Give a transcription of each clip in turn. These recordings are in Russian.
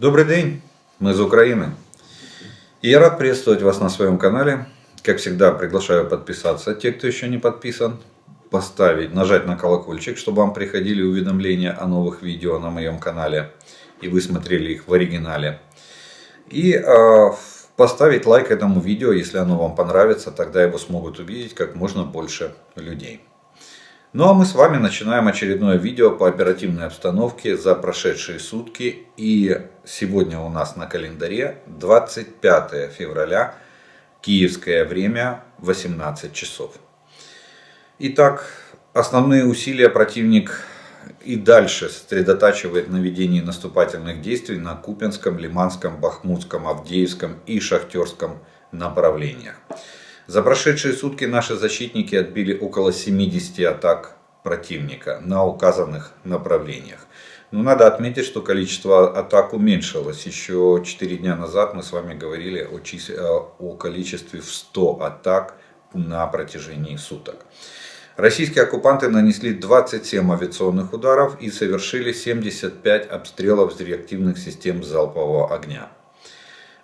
Добрый день, мы из Украины. И я рад приветствовать вас на своем канале. Как всегда, приглашаю подписаться, те, кто еще не подписан, нажать на колокольчик, чтобы вам приходили уведомления о новых видео на моем канале, и вы смотрели их в оригинале. И поставить лайк этому видео, если оно вам понравится, тогда его смогут увидеть как можно больше людей. Ну а мы с вами начинаем очередное видео по оперативной обстановке за прошедшие сутки. И сегодня у нас на календаре 25 февраля, киевское время, 18 часов. Итак, основные усилия противник и дальше сосредотачивает на ведении наступательных действий на Купянском, Лиманском, Бахмутском, Авдеевском и Шахтерском направлениях. За прошедшие сутки наши защитники отбили около 70 атак противника на указанных направлениях. Но надо отметить, что количество атак уменьшилось. Еще 4 дня назад мы с вами говорили о количестве в 100 атак на протяжении суток. Российские оккупанты нанесли 27 авиационных ударов и совершили 75 обстрелов с реактивных систем залпового огня.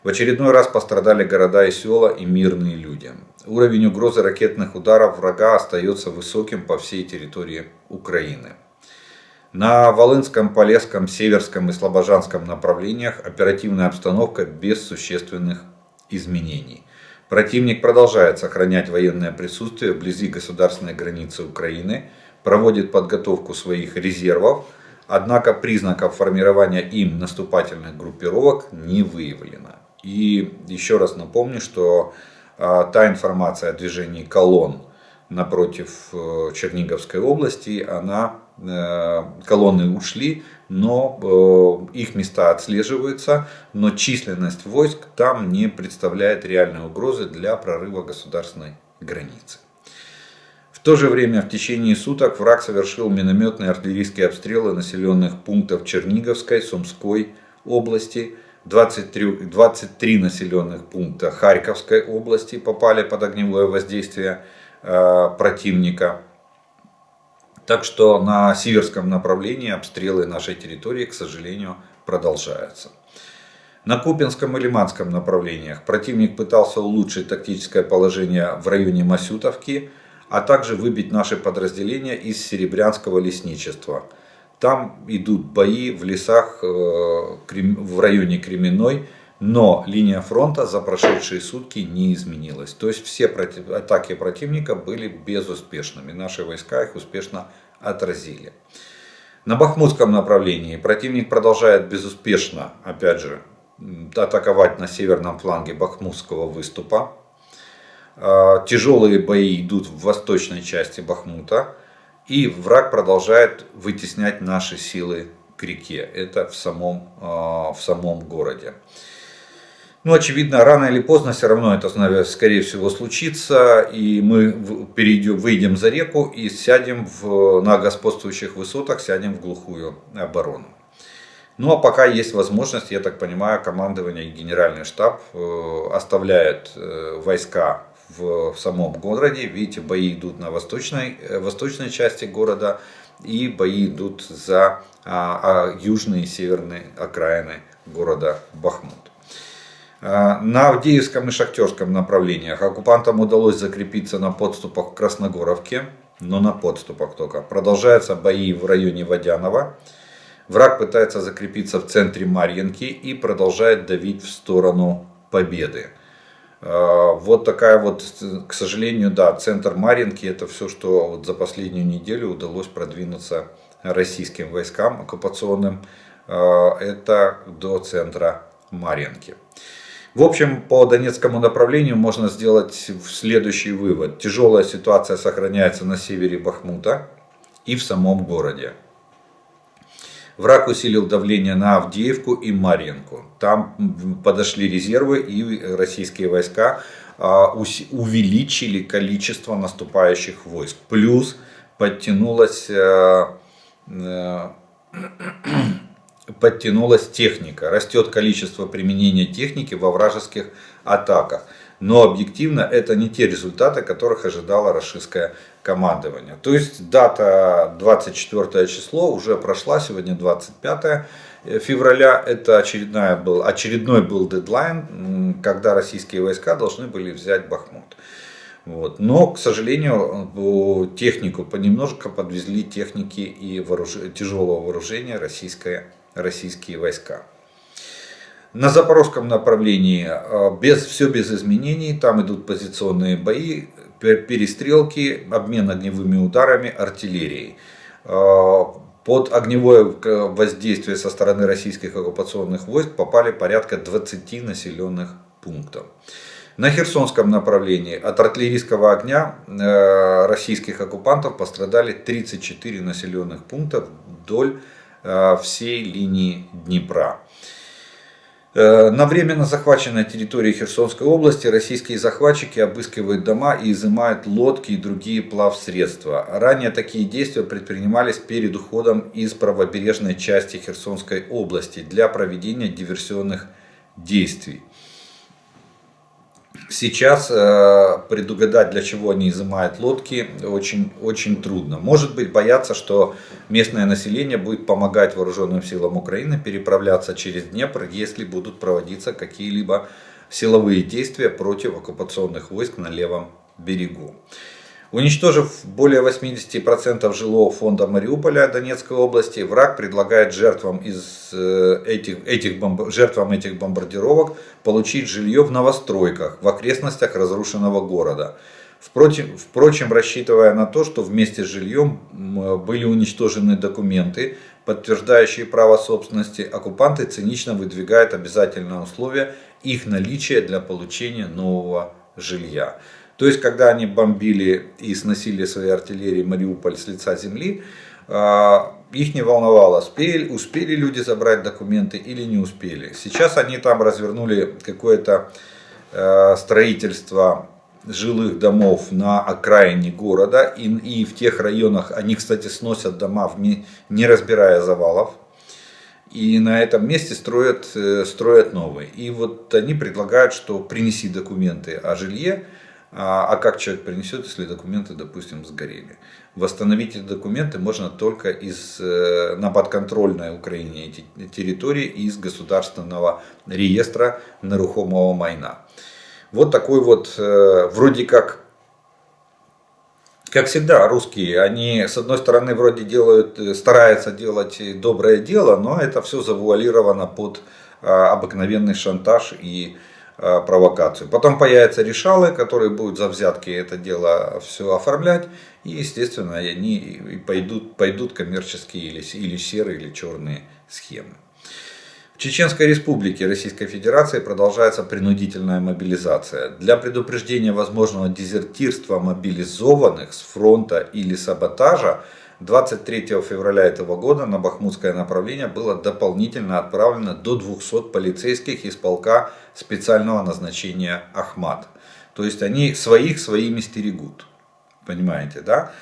В очередной раз пострадали города и села и мирные люди. Уровень угрозы ракетных ударов врага остается высоким по всей территории Украины. На Волынском, Полесском, Северском и Слобожанском направлениях оперативная обстановка без существенных изменений. Противник продолжает сохранять военное присутствие вблизи государственной границы Украины, проводит подготовку своих резервов, однако признаков формирования им наступательных группировок не выявлено. И еще раз напомню, что та информация о движении колонн напротив Черниговской области, колонны ушли, но их места отслеживаются, но численность войск там не представляет реальной угрозы для прорыва государственной границы. В то же время в течение суток враг совершил минометные и артиллерийские обстрелы населенных пунктов Черниговской, Сумской области. 23 населенных пункта Харьковской области попали под огневое воздействие противника. Так что на северском направлении обстрелы нашей территории, к сожалению, продолжаются. На Купянском и Лиманском направлениях противник пытался улучшить тактическое положение в районе Масютовки, а также выбить наши подразделения из Серебрянского лесничества. Там идут бои в лесах в районе Кременной, но линия фронта за прошедшие сутки не изменилась. То есть все атаки противника были безуспешными. Наши войска их успешно отразили. На Бахмутском направлении противник продолжает безуспешно, опять же, атаковать на северном фланге Бахмутского выступа. Тяжелые бои идут в восточной части Бахмута. И враг продолжает вытеснять наши силы к реке. Это в самом городе. Ну, очевидно, рано или поздно все равно это, скорее всего, случится. И мы выйдем за реку и сядем на господствующих высотах, сядем в глухую оборону. Ну, а пока есть возможность, я так понимаю, командование и генеральный штаб оставляют войска в самом городе. Видите, бои идут на восточной части города, и бои идут за южные и северные окраины города Бахмут. На Авдеевском и Шахтерском направлениях оккупантам удалось закрепиться на подступах к Красногоровке, но на подступах только. Продолжаются бои в районе Водянова. Враг пытается закрепиться в центре Марьинки и продолжает давить в сторону Победы. Вот такая вот, к сожалению, да, центр Марьинки — это все, что вот за последнюю неделю удалось продвинуться российским войскам оккупационным. Это до центра Марьинки. В общем, по Донецкому направлению можно сделать следующий вывод. Тяжелая ситуация сохраняется на севере Бахмута и в самом городе. Враг усилил давление на Авдеевку и Марьинку. Там подошли резервы, и российские войска увеличили количество наступающих войск. Плюс подтянулась техника. Растет количество применения техники во вражеских атаках. но объективно это не те результаты, которых ожидало рашистское командование. То есть дата 24 число уже прошла, сегодня 25 февраля, это очередной был дедлайн, когда российские войска должны были взять Бахмут. Вот. Но, к сожалению, технику понемножку подвезли техники и тяжелого вооружения российские войска. На запорожском направлении все без изменений, там идут позиционные бои, перестрелки, обмен огневыми ударами, артиллерией. Под огневое воздействие со стороны российских оккупационных войск попали порядка 20 населенных пунктов. На Херсонском направлении от артиллерийского огня российских оккупантов пострадали 34 населенных пункта вдоль всей линии Днепра. На временно захваченной территории Херсонской области российские захватчики обыскивают дома и изымают лодки и другие плавсредства. Ранее такие действия предпринимались перед уходом из правобережной части Херсонской области для проведения диверсионных действий. Сейчас предугадать, для чего они изымают лодки, очень трудно. Может быть, боятся, что местное население будет помогать вооруженным силам Украины переправляться через Днепр, если будут проводиться какие-либо силовые действия против оккупационных войск на левом берегу. Уничтожив более 80% жилого фонда Мариуполя Донецкой области, враг предлагает жертвам этих бомбардировок получить жилье в новостройках в окрестностях разрушенного города. Впрочем, рассчитывая на то, что вместе с жильем были уничтожены документы, подтверждающие право собственности, оккупанты цинично выдвигают обязательное условие их наличия для получения нового жилья. То есть, когда они бомбили и сносили своей артиллерией Мариуполь с лица земли, их не волновало, успели люди забрать документы или не успели. Сейчас они там развернули какое-то строительство жилых домов на окраине города. И в тех районах они, кстати, сносят дома, не разбирая завалов. И на этом месте строят новые. И вот они предлагают, что принеси документы о жилье. А как человек принесет, если документы, допустим, сгорели? Восстановить эти документы можно только на подконтрольной Украине территории из государственного реестра нерухомого майна. Вот такой вот, вроде как всегда, русские, они с одной стороны вроде стараются делать доброе дело, но это все завуалировано под обыкновенный шантаж и провокацию. Потом появятся решалы, которые будут за взятки это дело все оформлять. И, естественно, они пойдут коммерческие или серые, или черные схемы. В Чеченской Республике Российской Федерации продолжается принудительная мобилизация. Для предупреждения возможного дезертирства мобилизованных с фронта или саботажа 23 февраля этого года на бахмутское направление было дополнительно отправлено до 200 полицейских из полка специального назначения Ахмат. То есть они своими стерегут. Понимаете, да?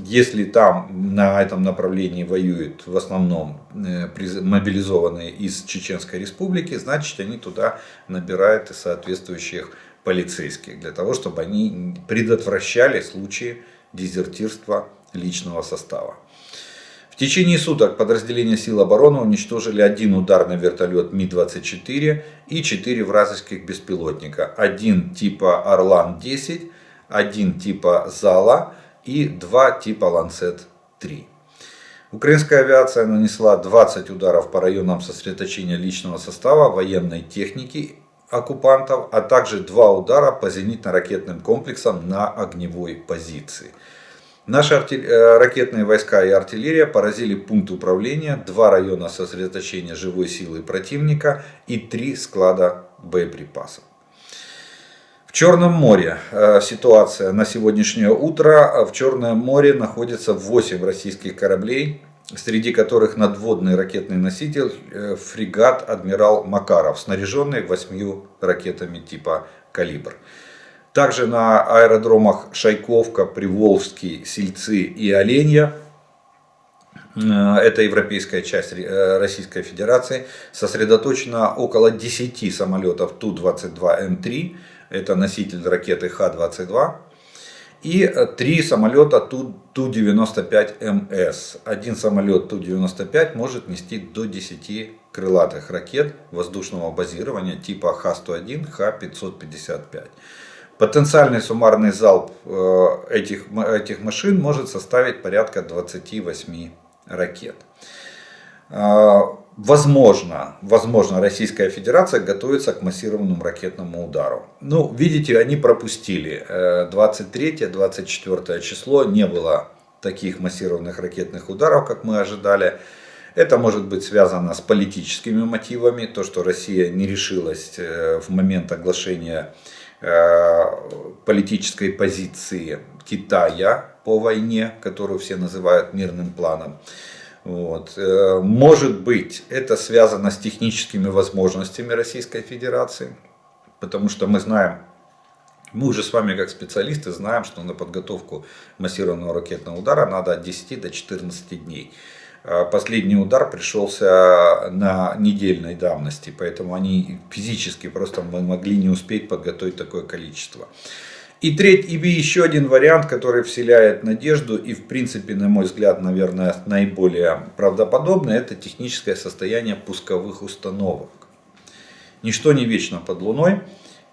Если там на этом направлении воюют в основном мобилизованные из Чеченской Республики, значит они туда набирают и соответствующих полицейских. Для того, чтобы они предотвращали случаи дезертирства личного состава. В течение суток подразделения сил обороны уничтожили один ударный вертолет Ми-24 и 4 вражеских беспилотника. Один типа Орлан-10, один типа Зала и 2 типа Ланцет-3. Украинская авиация нанесла 20 ударов по районам сосредоточения личного состава, военной техники оккупантов, а также 2 удара по зенитно-ракетным комплексам на огневой позиции. Наши ракетные войска и артиллерия поразили пункт управления, 2 района сосредоточения живой силы противника и 3 склада боеприпасов. В Черном море ситуация на сегодняшнее утро. В Черном море находится 8 российских кораблей, среди которых надводный ракетный носитель фрегат «Адмирал Макаров», снаряженный 8 ракетами типа «Калибр». Также на аэродромах Шайковка, Приволжский, Сельцы и Оленья это европейская часть Российской Федерации, сосредоточено около 10 самолетов Ту-22М3, это носитель ракеты Х-22, и 3 самолета Ту-95МС. Один самолет Ту-95 может нести до 10 крылатых ракет воздушного базирования типа Х-101, Х-555. Потенциальный суммарный залп этих машин может составить порядка 28 ракет. Возможно, Российская Федерация готовится к массированному ракетному удару. Ну, видите, они пропустили 23-24 число, не было таких массированных ракетных ударов, как мы ожидали. Это может быть связано с политическими мотивами, то, что Россия не решилась в момент оглашения политической позиции Китая по войне, которую все называют мирным планом. Вот. Может быть, это связано с техническими возможностями Российской Федерации, потому что мы знаем, мы уже с вами как специалисты знаем, что на подготовку массированного ракетного удара надо от 10 до 14 дней. Последний удар пришелся на недельной давности, поэтому они физически просто могли не успеть подготовить такое количество. И еще один вариант, который вселяет надежду и в принципе, на мой взгляд, наверное, наиболее правдоподобный, это техническое состояние пусковых установок. Ничто не вечно под Луной,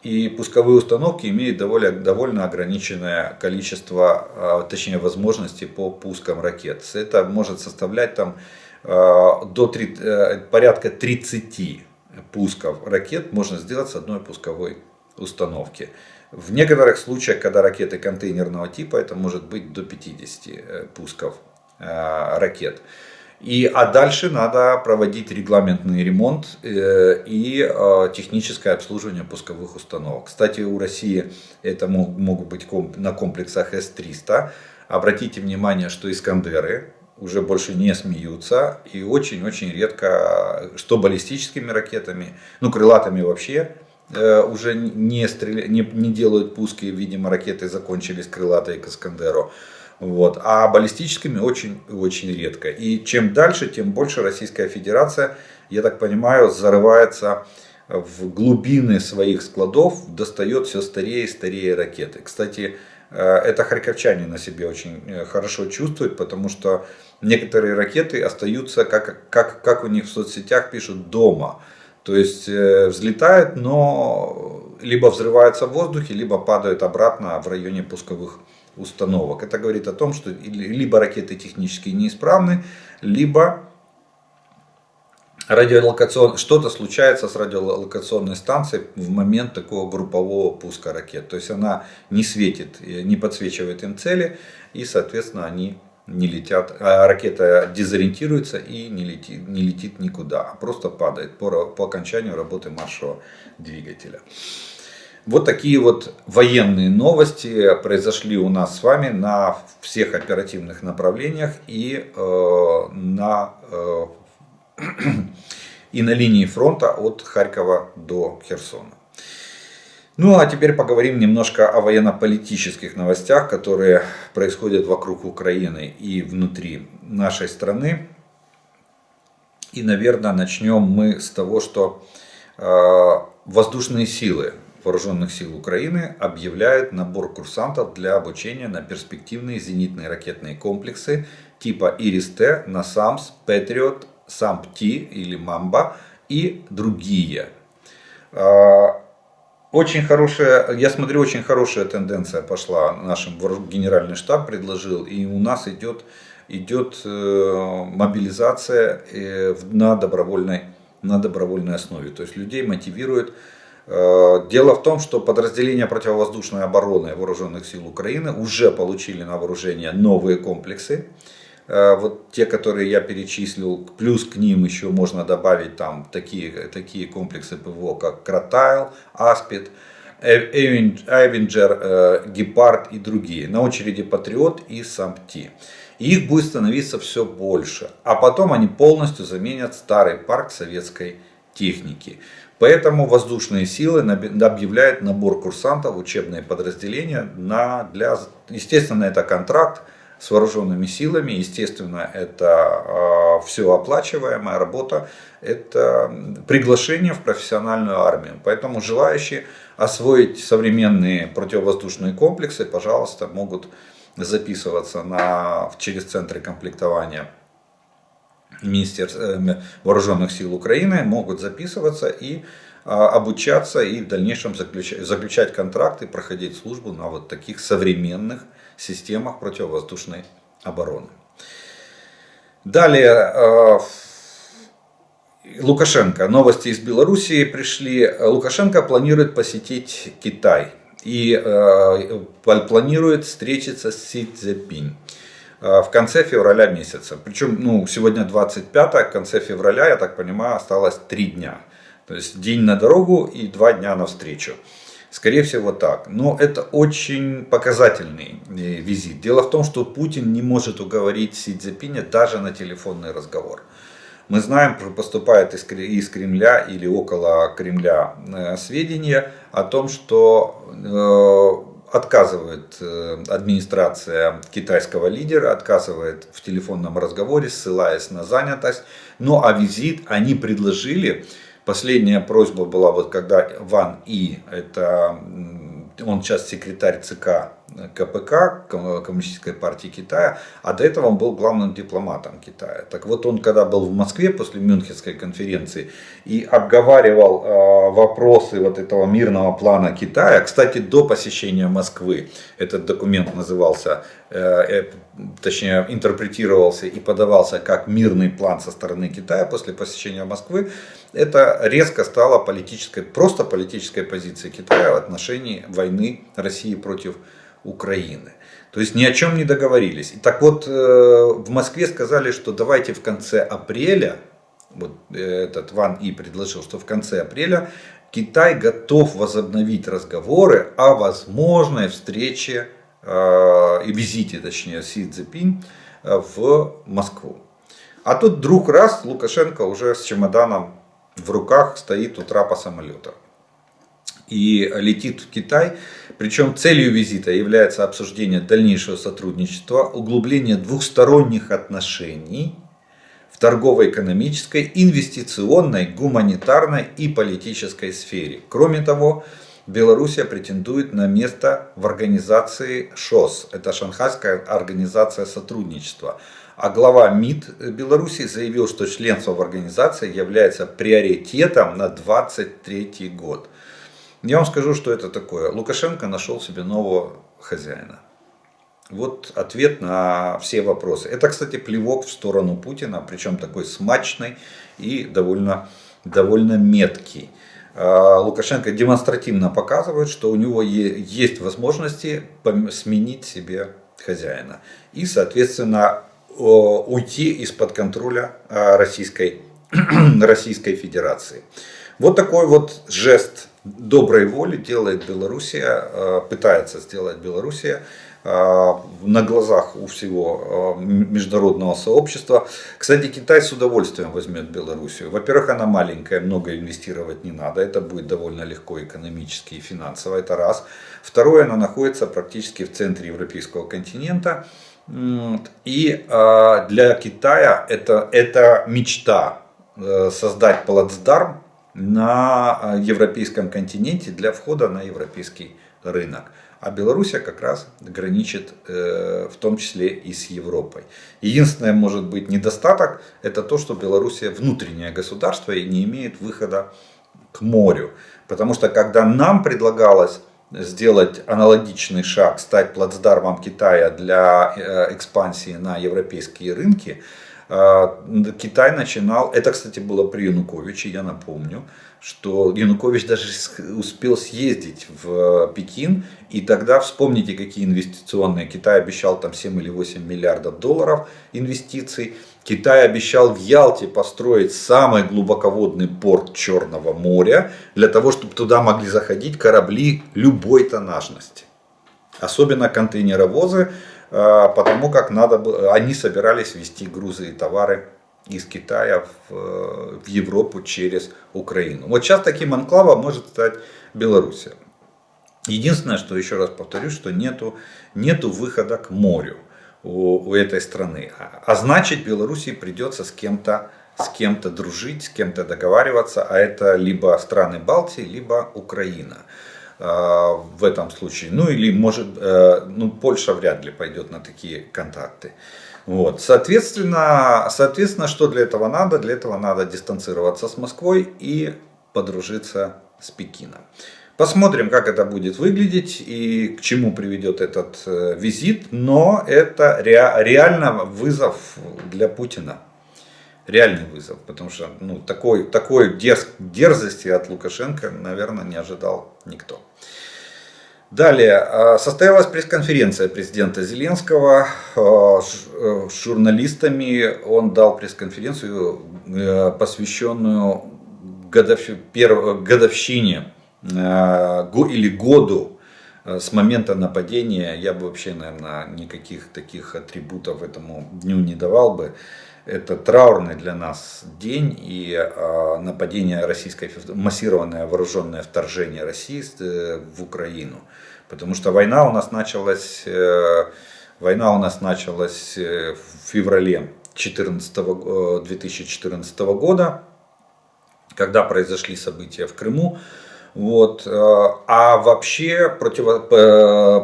и пусковые установки имеют довольно ограниченное количество, точнее возможностей по пускам ракет. Это может составлять там, порядка 30 пусков ракет можно сделать с одной пусковой установки. В некоторых случаях, когда ракеты контейнерного типа, это может быть до 50 пусков ракет. А дальше надо проводить регламентный ремонт и техническое обслуживание пусковых установок. Кстати, у России это могут быть на комплексах С-300. Обратите внимание, что Искандеры уже больше не смеются. И очень-очень редко, что баллистическими ракетами, ну крылатыми вообще, уже не делают пуски, видимо, ракеты закончились крылатые к Искандеру. Вот. А баллистическими очень редко. И чем дальше, тем больше Российская Федерация, я так понимаю, зарывается в глубины своих складов, достает все старее и старее ракеты. Кстати, это харьковчане на себе очень хорошо чувствуют, потому что некоторые ракеты остаются, как у них в соцсетях пишут, дома. То есть взлетают, но либо взрываются в воздухе, либо падают обратно в районе пусковых установок. Это говорит о том, что либо ракеты технически неисправны, либо что-то случается с радиолокационной станцией в момент такого группового пуска ракет. То есть она не светит, не подсвечивает им цели, и, соответственно, они не летят, а ракета дезориентируется и не летит никуда, а просто падает по окончанию работы маршевого двигателя. Вот такие вот военные новости произошли у нас с вами на всех оперативных направлениях и на линии фронта от Харькова до Херсона. Ну а теперь поговорим немножко о военно-политических новостях, которые происходят вокруг Украины и внутри нашей страны. И, наверное, начнем мы с того, что воздушные силы Вооруженных сил Украины объявляют набор курсантов для обучения на перспективные зенитные ракетные комплексы типа Ирис-Т, Насамс, Патриот, САМП-Т или Мамба и другие. Я смотрю, очень хорошая тенденция пошла. Наш генеральный штаб предложил, и у нас идет мобилизация на добровольной основе. То есть людей мотивируют. Дело в том, что подразделения противовоздушной обороны Вооруженных сил Украины уже получили на вооружение новые комплексы. Вот те, которые я перечислил, плюс к ним еще можно добавить там такие комплексы ПВО, как Кротайл, Аспид, Эвенджер, Гепард и другие. На очереди Патриот и САМП-Т. Их будет становиться все больше. А потом они полностью заменят старый парк советской техники. Поэтому воздушные силы объявляют набор курсантов в учебные подразделения естественно, это контракт с вооруженными силами. Естественно, это все оплачиваемая работа, это приглашение в профессиональную армию. Поэтому желающие освоить современные противовоздушные комплексы, пожалуйста, могут записываться через центры комплектования Министерств вооруженных сил Украины, могут записываться и обучаться, и в дальнейшем заключать контракты, проходить службу на вот таких современных системах противовоздушной обороны. Далее, Лукашенко. Новости из Белоруссии пришли. Лукашенко планирует посетить Китай и планирует встретиться с Си Цзиньпинь в конце февраля месяца. Причем сегодня 25, в конце февраля, я так понимаю, осталось 3 дня. То есть день на дорогу и 2 дня на встречу. Скорее всего так. Но это очень показательный визит. Дело в том, что Путин не может уговорить Си Цзиньпиня даже на телефонный разговор. Мы знаем, поступает из Кремля или около Кремля сведения о том, что отказывает администрация китайского лидера, отказывает в телефонном разговоре, ссылаясь на занятость. Ну а визит они предложили. Последняя просьба была, вот когда Ван И, это он сейчас секретарь ЦК КПК, Коммунистической партии Китая, а до этого он был главным дипломатом Китая. Так вот, он когда был в Москве после Мюнхенской конференции и обговаривал вопросы вот этого мирного плана Китая, кстати, до посещения Москвы этот документ назывался, точнее интерпретировался и подавался как мирный план со стороны Китая. После посещения Москвы это резко стало просто политической позицией Китая в отношении войны России против Украины. То есть ни о чем не договорились. И так вот, в Москве сказали, что давайте в конце апреля, вот этот Ван И предложил, что в конце апреля Китай готов возобновить разговоры о возможной встрече и визите, точнее, Си Цзиньпинь в Москву. А тут вдруг раз Лукашенко уже с чемоданом в руках стоит у трапа самолета и летит в Китай. Причем целью визита является обсуждение дальнейшего сотрудничества, углубление двухсторонних отношений в торгово-экономической, инвестиционной, гуманитарной и политической сфере. Кроме того, Белоруссия претендует на место в организации ШОС, это Шанхайская организация сотрудничества. А глава МИД Беларуси заявил, что членство в организации является приоритетом на 2023 год. Я вам скажу, что это такое. Лукашенко нашел себе нового хозяина. Вот ответ на все вопросы. Это, кстати, плевок в сторону Путина, причем такой смачный и довольно меткий. Лукашенко демонстративно показывает, что у него есть возможности сменить себе хозяина. И, соответственно, уйти из-под контроля Российской Федерации. Вот такой вот жест доброй воли делает Белоруссия, пытается сделать Белоруссия на глазах у всего международного сообщества. Кстати, Китай с удовольствием возьмет Белоруссию. Во-первых, она маленькая, много инвестировать не надо. Это будет довольно легко экономически и финансово, это раз. Второе, она находится практически в центре европейского континента. И для Китая это мечта создать плацдарм на европейском континенте для входа на европейский рынок. А Белоруссия как раз граничит в том числе и с Европой. Единственное, может быть, недостаток, это то, что Белоруссия внутреннее государство и не имеет выхода к морю. Потому что когда нам предлагалось сделать аналогичный шаг, стать плацдармом Китая для экспансии на европейские рынки, Китай начинал, это, кстати, было при Януковиче, я напомню, что Янукович даже успел съездить в Пекин, и тогда вспомните, какие инвестиционные, Китай обещал там 7 или 8 миллиардов долларов инвестиций, Китай обещал в Ялте построить самый глубоководный порт Черного моря, для того, чтобы туда могли заходить корабли любой тоннажности, особенно контейнеровозы, потому как они собирались везти грузы и товары из Китая в Европу через Украину. Вот сейчас таким анклавом может стать Белоруссия. Единственное, что еще раз повторюсь, что нету выхода к морю. у этой страны. А значит, Белоруссии придется с кем-то дружить, с кем-то договариваться, а это либо страны Балтии, либо Украина в этом случае. Ну или может, ну Польша вряд ли пойдет на такие контакты. Вот. Соответственно, что для этого надо? Для этого надо дистанцироваться с Москвой и подружиться с Пекином. Посмотрим, как это будет выглядеть и к чему приведет этот визит. Но это реально вызов для Путина. Реальный вызов. Потому что такой дерзости от Лукашенко, наверное, не ожидал никто. Далее, состоялась пресс-конференция президента Зеленского с журналистами. Он дал пресс-конференцию, посвященную годовщине или году с момента нападения. Я бы вообще, наверное, никаких таких атрибутов этому дню не давал бы. Это траурный для нас день, и нападение массированное вооруженное вторжение России в Украину. Потому что война у нас началась в феврале 2014 года, когда произошли события в Крыму. Вот. А вообще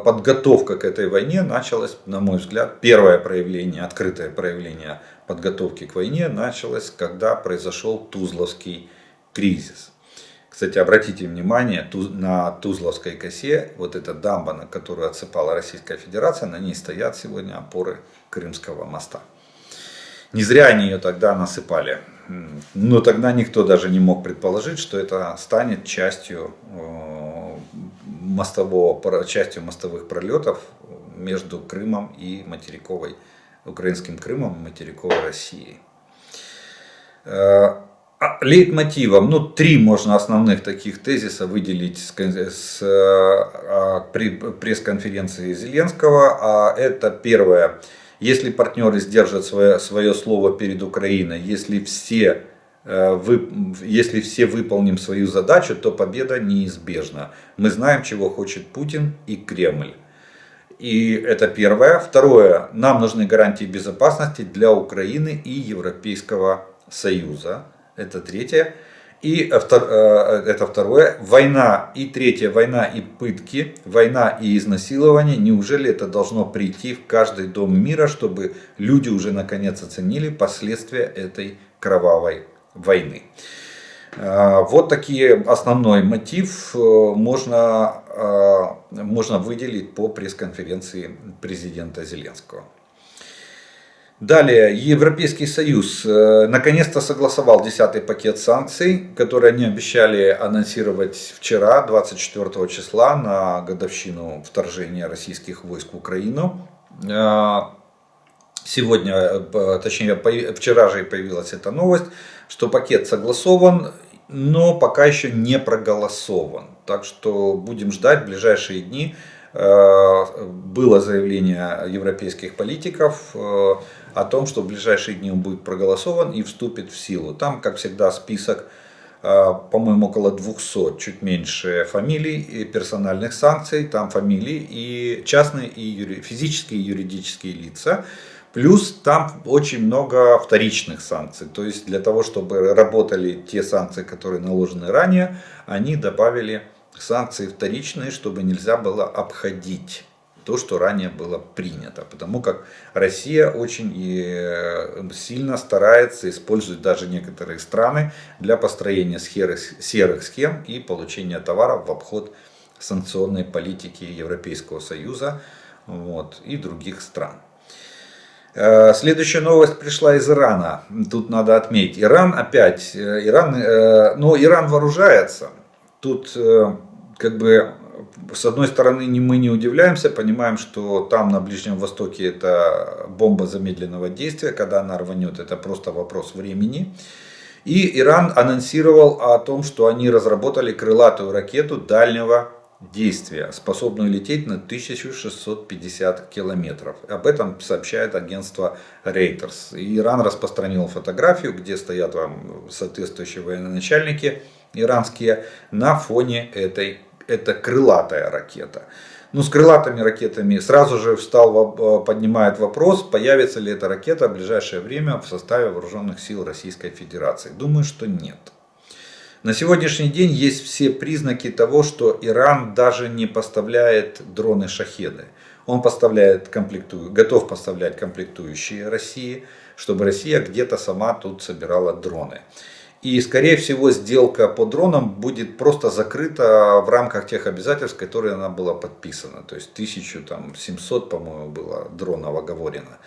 подготовка к этой войне началась, на мой взгляд, первое проявление, открытое проявление подготовки к войне началось, когда произошел Тузловский кризис. Кстати, обратите внимание на Тузловской косе, вот эта дамба, на которую отсыпала Российская Федерация, на ней стоят сегодня опоры Крымского моста. Не зря они ее тогда насыпали. Но тогда никто даже не мог предположить, что это станет частью мостовых пролетов между Крымом и украинским Крымом и материковой Россией. Лейтмотивом, три можно основных таких тезиса выделить с пресс-конференции Зеленского. Это первое. Если партнеры сдержат свое слово перед Украиной, если все выполним свою задачу, то победа неизбежна. Мы знаем, чего хочет Путин и Кремль. И это первое. Второе. Нам нужны гарантии безопасности для Украины и Европейского Союза. Это третье. И это второе. Война. И третье. Война и пытки. Война и изнасилование. Неужели это должно прийти в каждый дом мира, чтобы люди уже наконец оценили последствия этой кровавой войны? Вот такие основной мотив можно выделить по пресс-конференции президента Зеленского. Далее, Европейский Союз наконец-то согласовал 10-й пакет санкций, который они обещали анонсировать вчера, 24 числа, на годовщину вторжения российских войск в Украину. Сегодня, точнее, вчера же появилась эта новость, что пакет согласован, но пока еще не проголосован. Так что будем ждать в ближайшие дни. Было заявление европейских политиков о том, что в ближайшие дни он будет проголосован и вступит в силу. Там, как всегда, список, по-моему, около 200, чуть меньше фамилий и персональных санкций. Там фамилии и частные, и физические, и юридические лица. Плюс там очень много вторичных санкций. То есть для того, чтобы работали те санкции, которые наложены ранее, они добавили санкции вторичные, чтобы нельзя было обходить то, что ранее было принято. Потому как Россия очень сильно старается, использует даже некоторые страны для построения серых схем и получения товаров в обход санкционной политики Европейского Союза и других стран. Следующая новость пришла из Ирана. Тут надо отметить. Иран вооружается. Тут с одной стороны мы не удивляемся, понимаем, что там на Ближнем Востоке это бомба замедленного действия, когда она рванет, это просто вопрос времени. И Иран анонсировал о том, что они разработали крылатую ракету дальнего действия, способную лететь на 1650 километров. Об этом сообщает агентство Reuters. И Иран распространил фотографию, где стоят соответствующие военачальники иранские на фоне этой это крылатая ракета. Ну, с крылатыми ракетами сразу же поднимает вопрос, появится ли эта ракета в ближайшее время в составе вооруженных сил Российской Федерации. Думаю, что нет. На сегодняшний день есть все признаки того, что Иран даже не поставляет дроны «Шахеды». Он готов поставлять комплектующие России, чтобы Россия где-то сама тут собирала дроны. И, скорее всего, сделка по дронам будет просто закрыта в рамках тех обязательств, которые она была подписана. То есть 1700, по-моему, было дронов оговорено.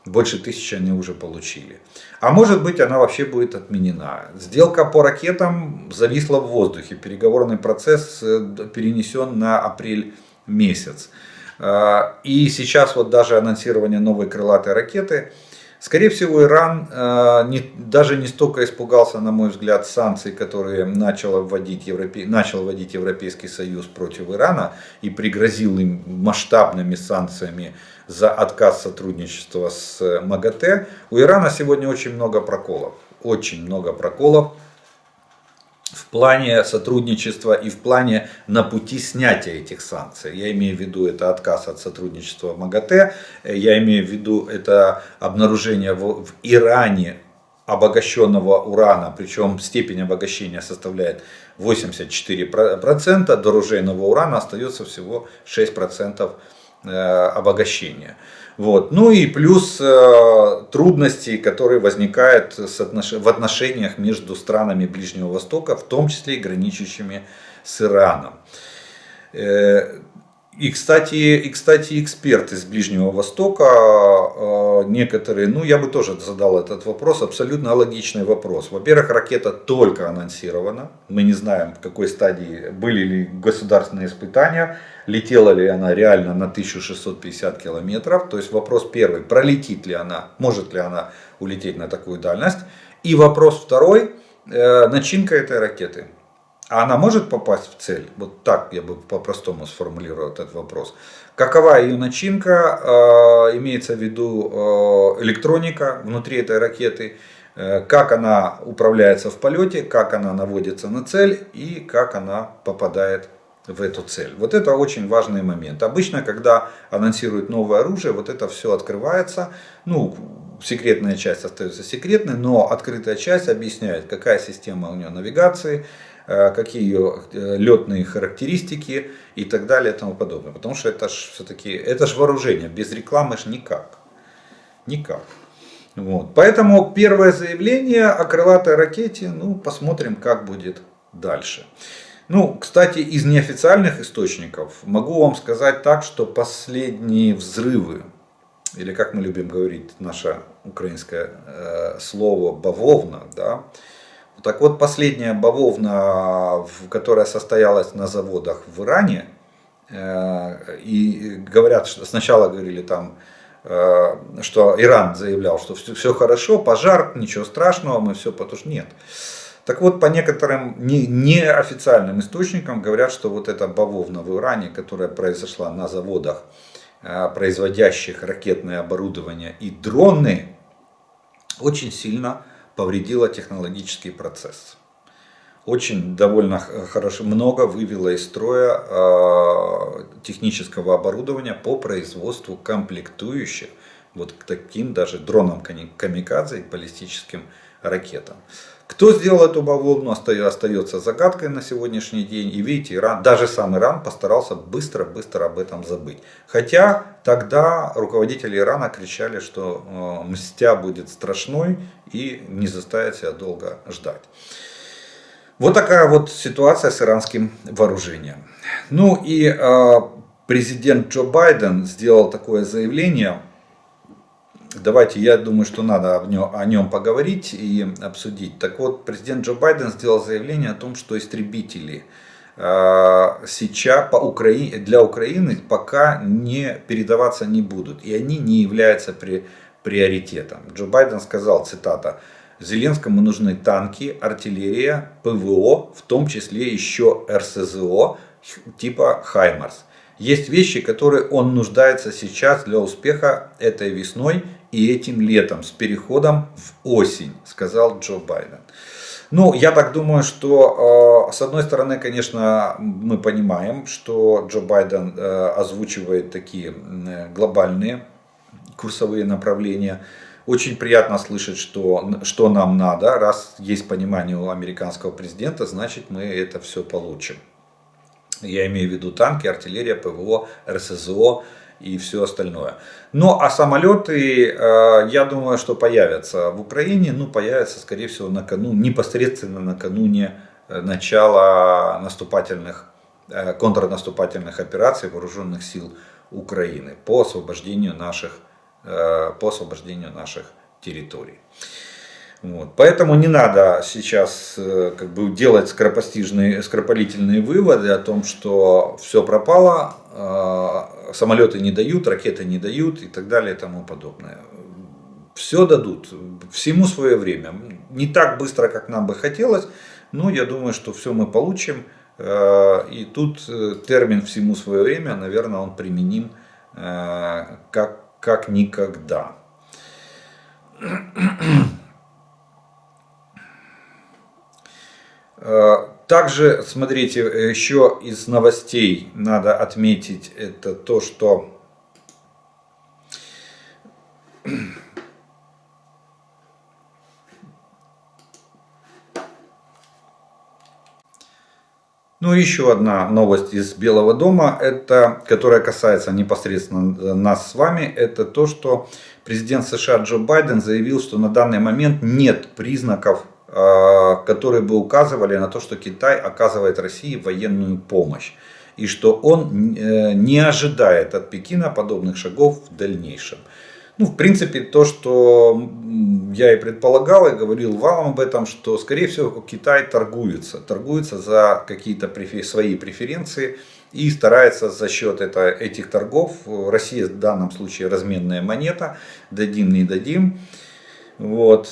Больше 1000 они уже получили. А может быть, она вообще будет отменена. Сделка по ракетам зависла в воздухе. Переговорный процесс перенесен на апрель месяц. И сейчас вот даже анонсирование новой крылатой ракеты. Скорее всего, Иран даже не столько испугался, на мой взгляд, санкций, которые начал вводить Европейский Союз против Ирана и пригрозил им масштабными санкциями за отказ сотрудничества с МАГАТЭ. У Ирана сегодня очень много проколов. Очень много проколов в плане сотрудничества и в плане на пути снятия этих санкций. Я имею в виду это отказ от сотрудничества в МАГАТЭ, я имею в виду это обнаружение в Иране обогащенного урана, причем степень обогащения составляет 84%, до оружейного урана остается всего 6% обогащения. Вот. Ну и плюс трудности, которые возникают в отношениях между странами Ближнего Востока, в том числе и граничащими с Ираном. И, кстати, эксперты из Ближнего Востока, некоторые, ну я бы тоже задал этот вопрос, абсолютно логичный вопрос. Во-первых, ракета только анонсирована, мы не знаем, в какой стадии были ли государственные испытания, летела ли она реально на 1650 километров. То есть вопрос первый, пролетит ли она, может ли она улететь на такую дальность. И вопрос второй, начинка этой ракеты. А она может попасть в цель? Вот так я бы по-простому сформулировал этот вопрос. Какова ее начинка? Имеется в виду электроника внутри этой ракеты. Как она управляется в полете, как она наводится на цель и как она попадает в эту цель. Вот это очень важный момент. Обычно, когда анонсируют новое оружие, вот это все открывается. Ну, секретная часть остается секретной, но открытая часть объясняет, какая система у нее навигации, какие ее летные характеристики и так далее и тому подобное. Потому что это ж все-таки, это ж вооружение, без рекламы ж никак. Никак. Вот. Поэтому первое заявление о крылатой ракете, ну, посмотрим, как будет дальше. Ну, кстати, из неофициальных источников могу вам сказать так, что последние взрывы, или как мы любим говорить, наше украинское слово бавовна, да, так вот, последняя бавовна, которая состоялась на заводах в Иране, и говорят, что сначала говорили там, что Иран заявлял, что все хорошо, пожар, ничего страшного, мы все потушим. Нет. Так вот, по некоторым неофициальным источникам говорят, что вот эта бавовна в Иране, которая произошла на заводах, производящих ракетное оборудование и дроны, очень сильно повредила технологический процесс. Очень довольно хорошо, много вывела из строя технического оборудования по производству комплектующих вот к таким даже дронам камикадзе и баллистическим ракетам. Кто сделал эту бавовну, остается загадкой на сегодняшний день. И видите, Иран, даже сам Иран постарался быстро об этом забыть. Хотя тогда руководители Ирана кричали, что мстя будет страшной и не заставит себя долго ждать. Вот такая вот ситуация с иранским вооружением. Ну и президент Джо Байден сделал такое заявление. Давайте, я думаю, что надо о нем поговорить и обсудить. Так вот, президент Джо Байден сделал заявление о том, что истребители сейчас для Украины пока не передаваться не будут. И они не являются приоритетом. Джо Байден сказал, цитата, «Зеленскому нужны танки, артиллерия, ПВО, в том числе еще РСЗО типа Хаймарс. Есть вещи, которые он нуждается сейчас для успеха этой весной и этим летом с переходом в осень», сказал Джо Байден. Ну, я так думаю, что с одной стороны, конечно, мы понимаем, что Джо Байден озвучивает такие глобальные курсовые направления. Очень приятно слышать, что нам надо. Раз есть понимание у американского президента, значит мы это все получим. Я имею в виду танки, артиллерия, ПВО, РСЗО и все остальное. Ну, а самолеты, я думаю, что появятся в Украине. Ну, появятся, скорее всего, непосредственно накануне начала контрнаступательных операций вооруженных сил Украины по освобождению наших территорий. Вот. Поэтому не надо сейчас делать скоропалительные выводы о том, что все пропало, самолеты не дают, ракеты не дают и так далее и тому подобное. Все дадут, всему свое время. Не так быстро, как нам бы хотелось, но я думаю, что все мы получим. И тут термин «всему свое время», наверное, он применим как никогда. Также, смотрите, еще из новостей надо отметить, это то, что ну, еще одна новость из Белого дома, которая касается непосредственно нас с вами, это то, что президент США Джо Байден заявил, что на данный момент нет признаков, которые бы указывали на то, что Китай оказывает России военную помощь. И что он не ожидает от Пекина подобных шагов в дальнейшем. Ну, в принципе, то, что я и предполагал, и говорил вам об этом, что, скорее всего, Китай торгуется за какие-то свои преференции и старается за счет этих торгов, Россия в данном случае разменная монета, дадим, не дадим, вот,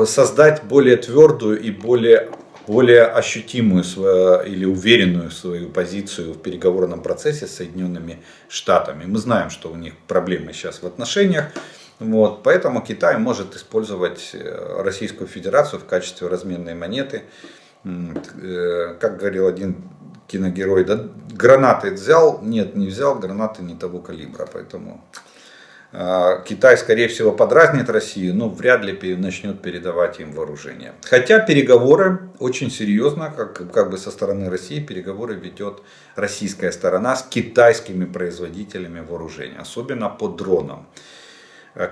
создать более твердую и более ощутимую или уверенную свою позицию в переговорном процессе с Соединенными Штатами. Мы знаем, что у них проблемы сейчас в отношениях. Вот, поэтому Китай может использовать Российскую Федерацию в качестве разменной монеты. Как говорил один киногерой, да, гранаты взял, нет, не взял, гранаты не того калибра. Поэтому Китай, скорее всего, подразнит Россию, но вряд ли начнет передавать им вооружение. Хотя переговоры очень серьезно, как бы со стороны России, переговоры ведет российская сторона с китайскими производителями вооружения, особенно по дронам.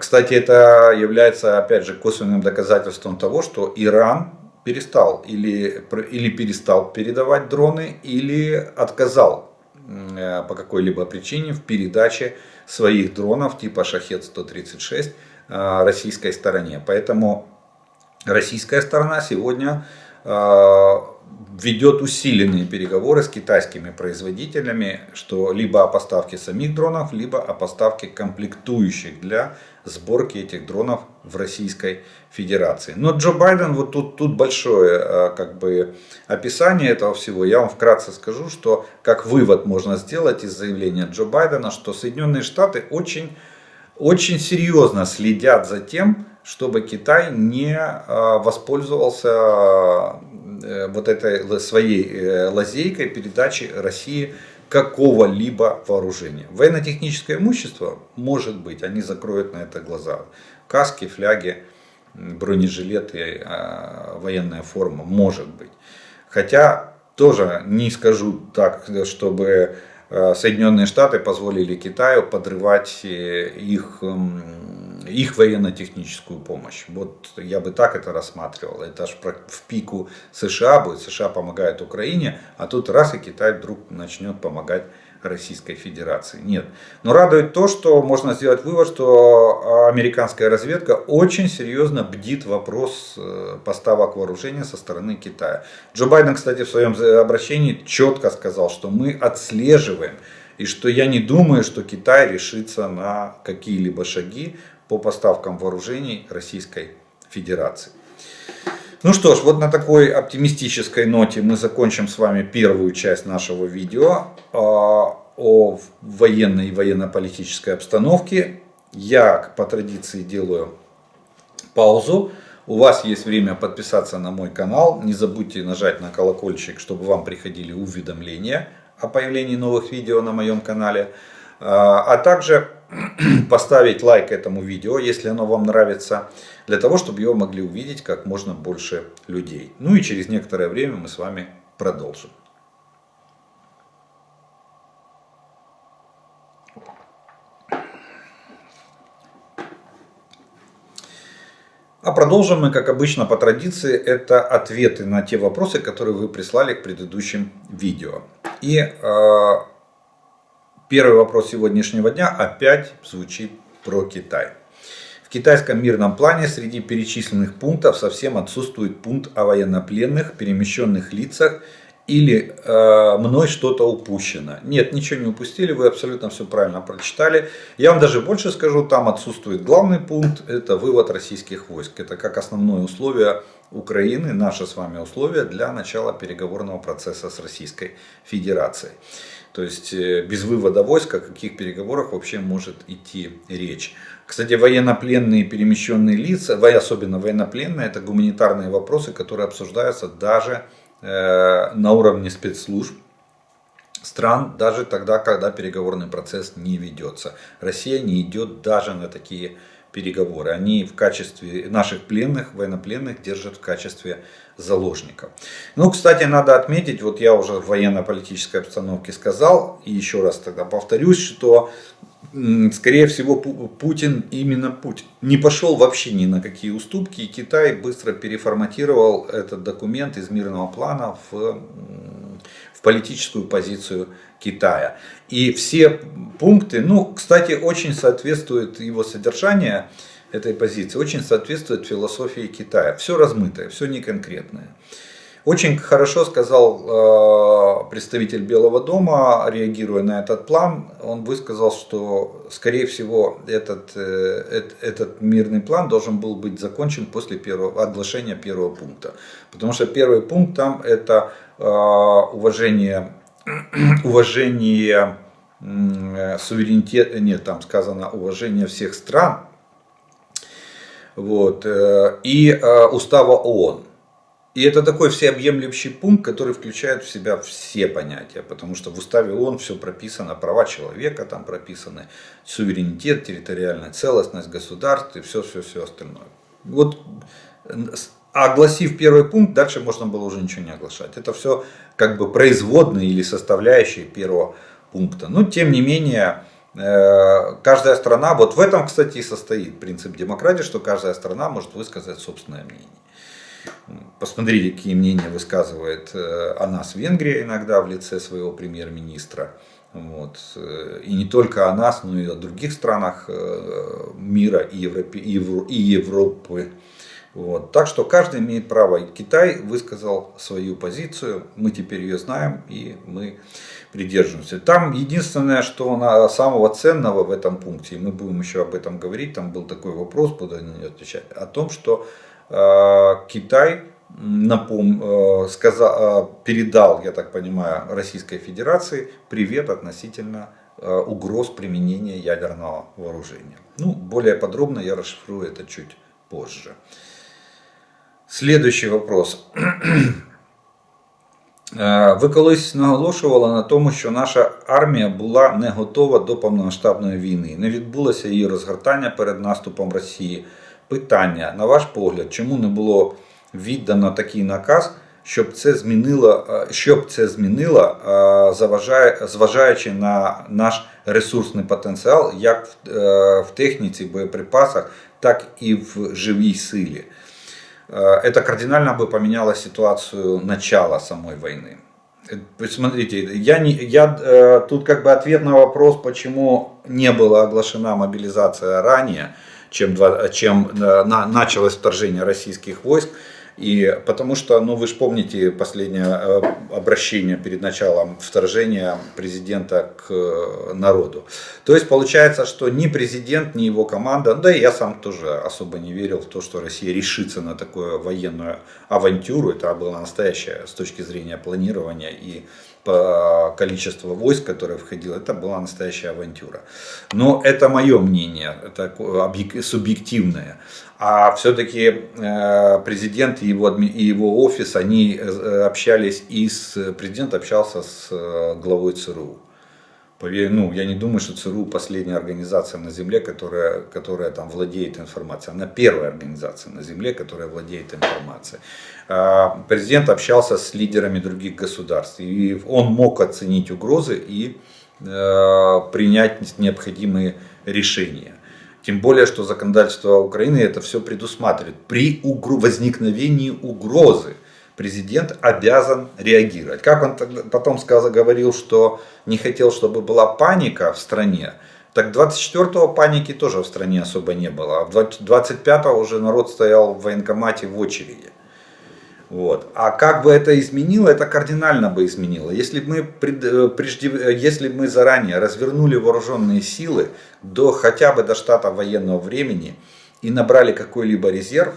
Кстати, это является, опять же, косвенным доказательством того, что Иран перестал передавать дроны, или отказал по какой-либо причине в передаче своих дронов типа Шахед-136 российской стороне. Поэтому российская сторона сегодня ведет усиленные переговоры с китайскими производителями, что либо о поставке самих дронов, либо о поставке комплектующих для сборки этих дронов в Российской Федерации. Но Джо Байден, вот тут большое описание этого всего. Я вам вкратце скажу, что как вывод можно сделать из заявления Джо Байдена, что Соединенные Штаты очень серьезно следят за тем, чтобы Китай не воспользовался вот этой своей лазейкой передачи России какого-либо вооружения. Военно-техническое имущество, может быть, они закроют на это глаза. Каски, фляги, бронежилеты, военная форма, может быть. Хотя тоже не скажу так, чтобы Соединенные Штаты позволили Китаю подрывать их военно-техническую помощь. Вот я бы так это рассматривал. Это аж в пику США будет. США помогает Украине, а тут раз и Китай вдруг начнет помогать Российской Федерации. Нет. Но радует то, что можно сделать вывод, что американская разведка очень серьезно бдит вопрос поставок вооружения со стороны Китая. Джо Байден, кстати, в своем обращении четко сказал, что мы отслеживаем, и что я не думаю, что Китай решится на какие-либо шаги по поставкам вооружений Российской Федерации. Ну что ж, вот на такой оптимистической ноте мы закончим с вами первую часть нашего видео о военной и военно-политической обстановке. Я по традиции делаю паузу, у вас есть время подписаться на мой канал. Не забудьте нажать на колокольчик, чтобы вам приходили уведомления о появлении новых видео на моем канале. А также поставить лайк этому видео, если оно вам нравится, для того, чтобы его могли увидеть как можно больше людей. Ну и через некоторое время мы с вами продолжим. А продолжим мы, как обычно, по традиции, это ответы на те вопросы, которые вы прислали к предыдущим видео. И первый вопрос сегодняшнего дня опять звучит про Китай. В китайском мирном плане среди перечисленных пунктов совсем отсутствует пункт о военнопленных, перемещенных лицах или мной что-то упущено. Нет, ничего не упустили, вы абсолютно все правильно прочитали. Я вам даже больше скажу, там отсутствует главный пункт, это вывод российских войск. Это как основное условие Украины, наше с вами условие для начала переговорного процесса с Российской Федерацией. То есть без вывода войск о каких переговорах вообще может идти речь. Кстати, военнопленные перемещенные лица, особенно военнопленные, это гуманитарные вопросы, которые обсуждаются даже на уровне спецслужб стран, даже тогда, когда переговорный процесс не ведется. Россия не идет даже на такие переговоры. Они в качестве наших пленных, военнопленных держат в качестве заложников. Ну, кстати, надо отметить, вот я уже в военно-политической обстановке сказал, и еще раз тогда повторюсь, что скорее всего Путин не пошел вообще ни на какие уступки, и Китай быстро переформатировал этот документ из мирного плана в политическую позицию Китая. И все пункты, кстати, очень соответствует его содержание этой позиции, очень соответствует философии Китая. Все размытое, все неконкретное. Очень хорошо сказал представитель Белого дома, реагируя на этот план, он высказал, что, скорее всего, этот мирный план должен был быть закончен после оглашения первого пункта. Потому что первый пункт там это уважение суверенитета, нет, там сказано уважение всех стран, вот, и устава ООН. И это такой всеобъемлющий пункт, который включает в себя все понятия, потому что в уставе ООН все прописано, права человека там прописаны, суверенитет, территориальная целостность государств и все остальное. Вот, огласив первый пункт, дальше можно было уже ничего не оглашать. Это все как бы производные или составляющие первого пункта. Но тем не менее, каждая страна, вот в этом, кстати, и состоит принцип демократии, что каждая страна может высказать собственное мнение. Посмотрите, какие мнения высказывает о нас Венгрия иногда в лице своего премьер-министра. Вот. И не только о нас, но и о других странах мира и Европы. Вот. Так что каждый имеет право. И Китай высказал свою позицию, мы теперь ее знаем и мы придерживаемся. Там единственное, что самого ценного в этом пункте, и мы будем еще об этом говорить, там был такой вопрос, буду на него отвечать, о том, что Китай передал, я так понимаю, Российской Федерации привет относительно угроз применения ядерного вооружения. Более подробно я расшифрую это чуть позже. Следующий вопрос. Ви колись наголошували на тому, що наша армія була не готова до повномасштабної війни. Не відбулося її розгортання перед наступом Росії. Питання, на ваш погляд, чому не було віддано такий наказ, щоб це змінило, зважаючи на наш ресурсний потенціал, як в техніці, боєприпасах, так і в живій силі. Это кардинально бы поменяло ситуацию начала самой войны. Смотрите, тут как бы ответ на вопрос, почему не была оглашена мобилизация ранее, чем началось вторжение российских войск. И потому что, вы же помните последнее обращение перед началом вторжения президента к народу. То есть получается, что ни президент, ни его команда, да и я сам тоже особо не верил в то, что Россия решится на такую военную авантюру. Это была настоящая с точки зрения планирования и по количеству войск, которые входило, это была настоящая авантюра. Но это мое мнение, это субъективное. А все-таки президент и его офис, они общались президент общался с главой ЦРУ. Я не думаю, что ЦРУ последняя организация на Земле, которая там владеет информацией. Она первая организация на Земле, которая владеет информацией. Президент общался с лидерами других государств. И он мог оценить угрозы и принять необходимые решения. Тем более, что законодательство Украины это все предусматривает. При возникновении угрозы президент обязан реагировать. Как он потом говорил, что не хотел, чтобы была паника в стране, так 24-го паники тоже в стране особо не было. А 25-го уже народ стоял в военкомате в очереди. Вот. А как бы это изменило? Это кардинально бы изменило. Если бы мы заранее развернули вооруженные силы хотя бы до штата военного времени и набрали какой-либо резерв,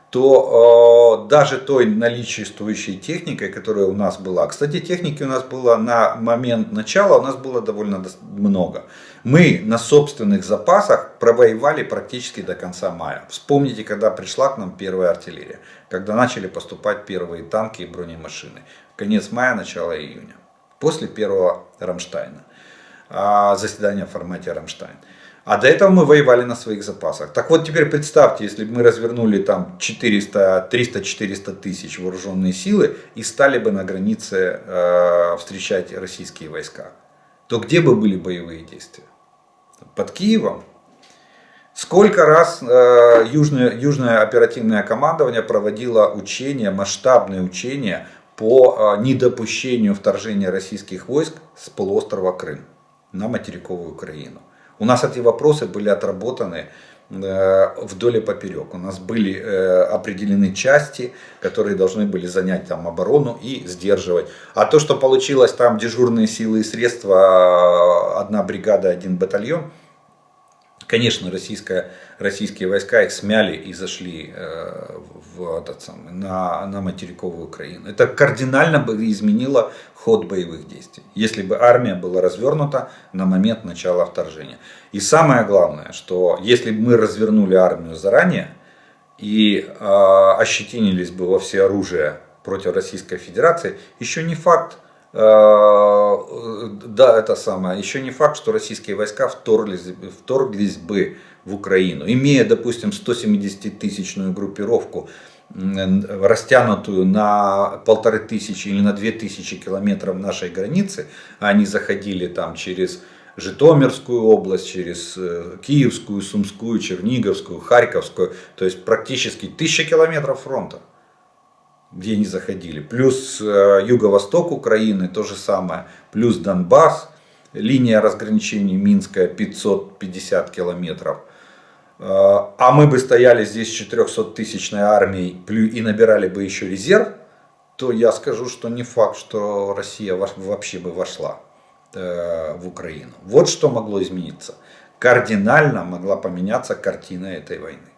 то даже той наличествующей техникой, которая у нас была, кстати, техники у нас было на момент начала, у нас было довольно много. Мы на собственных запасах провоевали практически до конца мая. Вспомните, когда пришла к нам первая артиллерия, когда начали поступать первые танки и бронемашины. Конец мая, начало июня. После первого Рамштайна. Заседания в формате Рамштайн. А до этого мы воевали на своих запасах. Так вот теперь представьте, если бы мы развернули там 300-400 тысяч вооруженные силы и стали бы на границе встречать российские войска, то где бы были боевые действия? Под Киевом. Сколько раз Южное оперативное командование проводило учения, масштабные учения по недопущению вторжения российских войск с полуострова Крым на материковую Украину. У нас эти вопросы были отработаны вдоль и поперек. У нас были определены части, которые должны были занять там оборону и сдерживать. А то, что получилось там дежурные силы и средства, одна бригада, один батальон, конечно, российские войска их смяли и зашли на материковую Украину. Это кардинально бы изменило ход боевых действий, если бы армия была развернута на момент начала вторжения. И самое главное, что если бы мы развернули армию заранее и ощетинились бы во всеоружие против Российской Федерации, еще не факт, еще не факт, что российские войска вторглись бы в Украину. Имея, допустим, 170-тысячную группировку, растянутую на 1500 или на 2000 километров нашей границы, а они заходили там через Житомирскую область, через Киевскую, Сумскую, Черниговскую, Харьковскую, то есть практически 1000 километров фронта, где они заходили. Плюс юго-восток Украины, то же самое. Плюс Донбасс, линия разграничения Минская 550 километров. А мы бы стояли здесь с 400-тысячной армией и набирали бы еще резерв, то я скажу, что не факт, что Россия вообще бы вошла в Украину. Вот что могло измениться. Кардинально могла поменяться картина этой войны.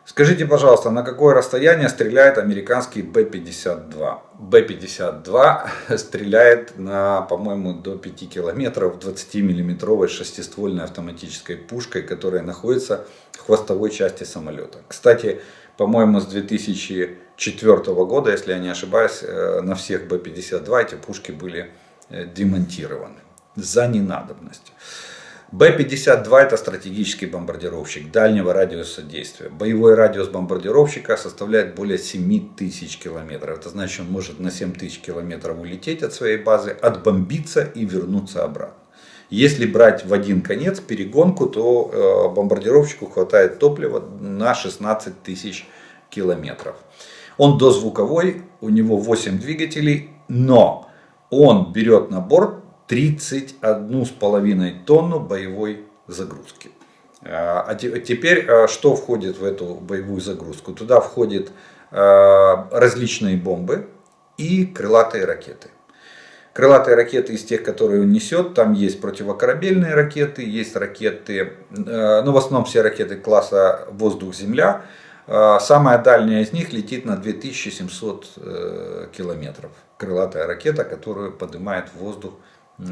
Скажите, пожалуйста, на какое расстояние стреляет американский Б-52? Б-52 стреляет на, по-моему, до 5 километров 20-миллиметровой шестиствольной автоматической пушкой, которая находится в хвостовой части самолета. Кстати, по-моему, с 2004 года, если я не ошибаюсь, на всех Б-52 эти пушки были демонтированы за ненадобностью. Б-52 это стратегический бомбардировщик дальнего радиуса действия. Боевой радиус бомбардировщика составляет более 7000 километров. Это значит, он может на 7000 километров улететь от своей базы, отбомбиться и вернуться обратно. Если брать в один конец перегонку, то бомбардировщику хватает топлива на 16 тысяч километров. Он дозвуковой, у него 8 двигателей, но он берет на борт 31,5 тонну боевой загрузки. А теперь, что входит в эту боевую загрузку? Туда входят различные бомбы и крылатые ракеты. Крылатые ракеты из тех, которые он несет, там есть противокорабельные ракеты, есть ракеты, в основном все ракеты класса воздух-земля. Самая дальняя из них летит на 2700 километров. Крылатая ракета, которую поднимает в воздух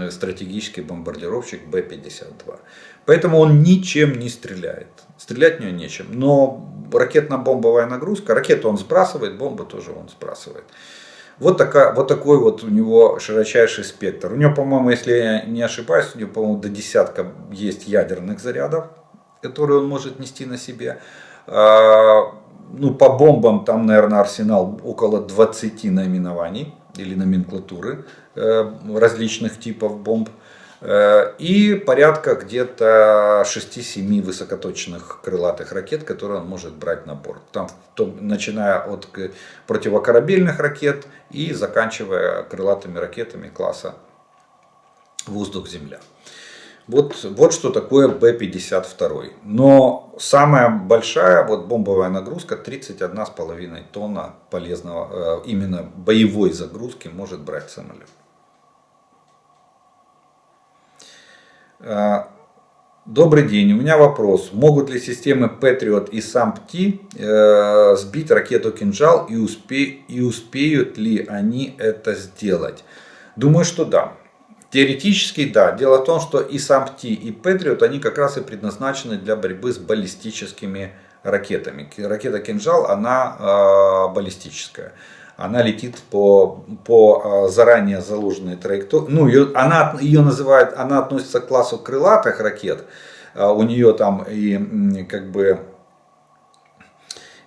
стратегический бомбардировщик Б-52. Поэтому он ничем не стреляет. Стрелять в нее нечем. Но ракетно-бомбовая нагрузка, ракету он сбрасывает, бомбы тоже он сбрасывает. Вот такой вот у него широчайший спектр. У него, по-моему, если я не ошибаюсь, у него, по-моему, до десятка есть ядерных зарядов, которые он может нести на себе. Ну, по бомбам там, наверное, арсенал около 20 наименований или номенклатуры различных типов бомб. И порядка где-то 6-7 высокоточных крылатых ракет, которые он может брать на борт. Там, начиная от противокорабельных ракет и заканчивая крылатыми ракетами класса воздух-земля. Вот что такое Б-52. Но самая большая бомбовая нагрузка 31,5 тонна полезного, именно боевой загрузки может брать самолет. Добрый день, у меня вопрос. Могут ли системы Patriot и SAM-T сбить ракету «Кинжал» и успеют ли они это сделать? Думаю, что да. Теоретически да. Дело в том, что и SAM-T, и Patriot, они как раз и предназначены для борьбы с баллистическими ракетами. Ракета «Кинжал», она баллистическая. Она летит по заранее заложенной траектории. Ну, ее называют, она относится к классу крылатых ракет. У нее там и как бы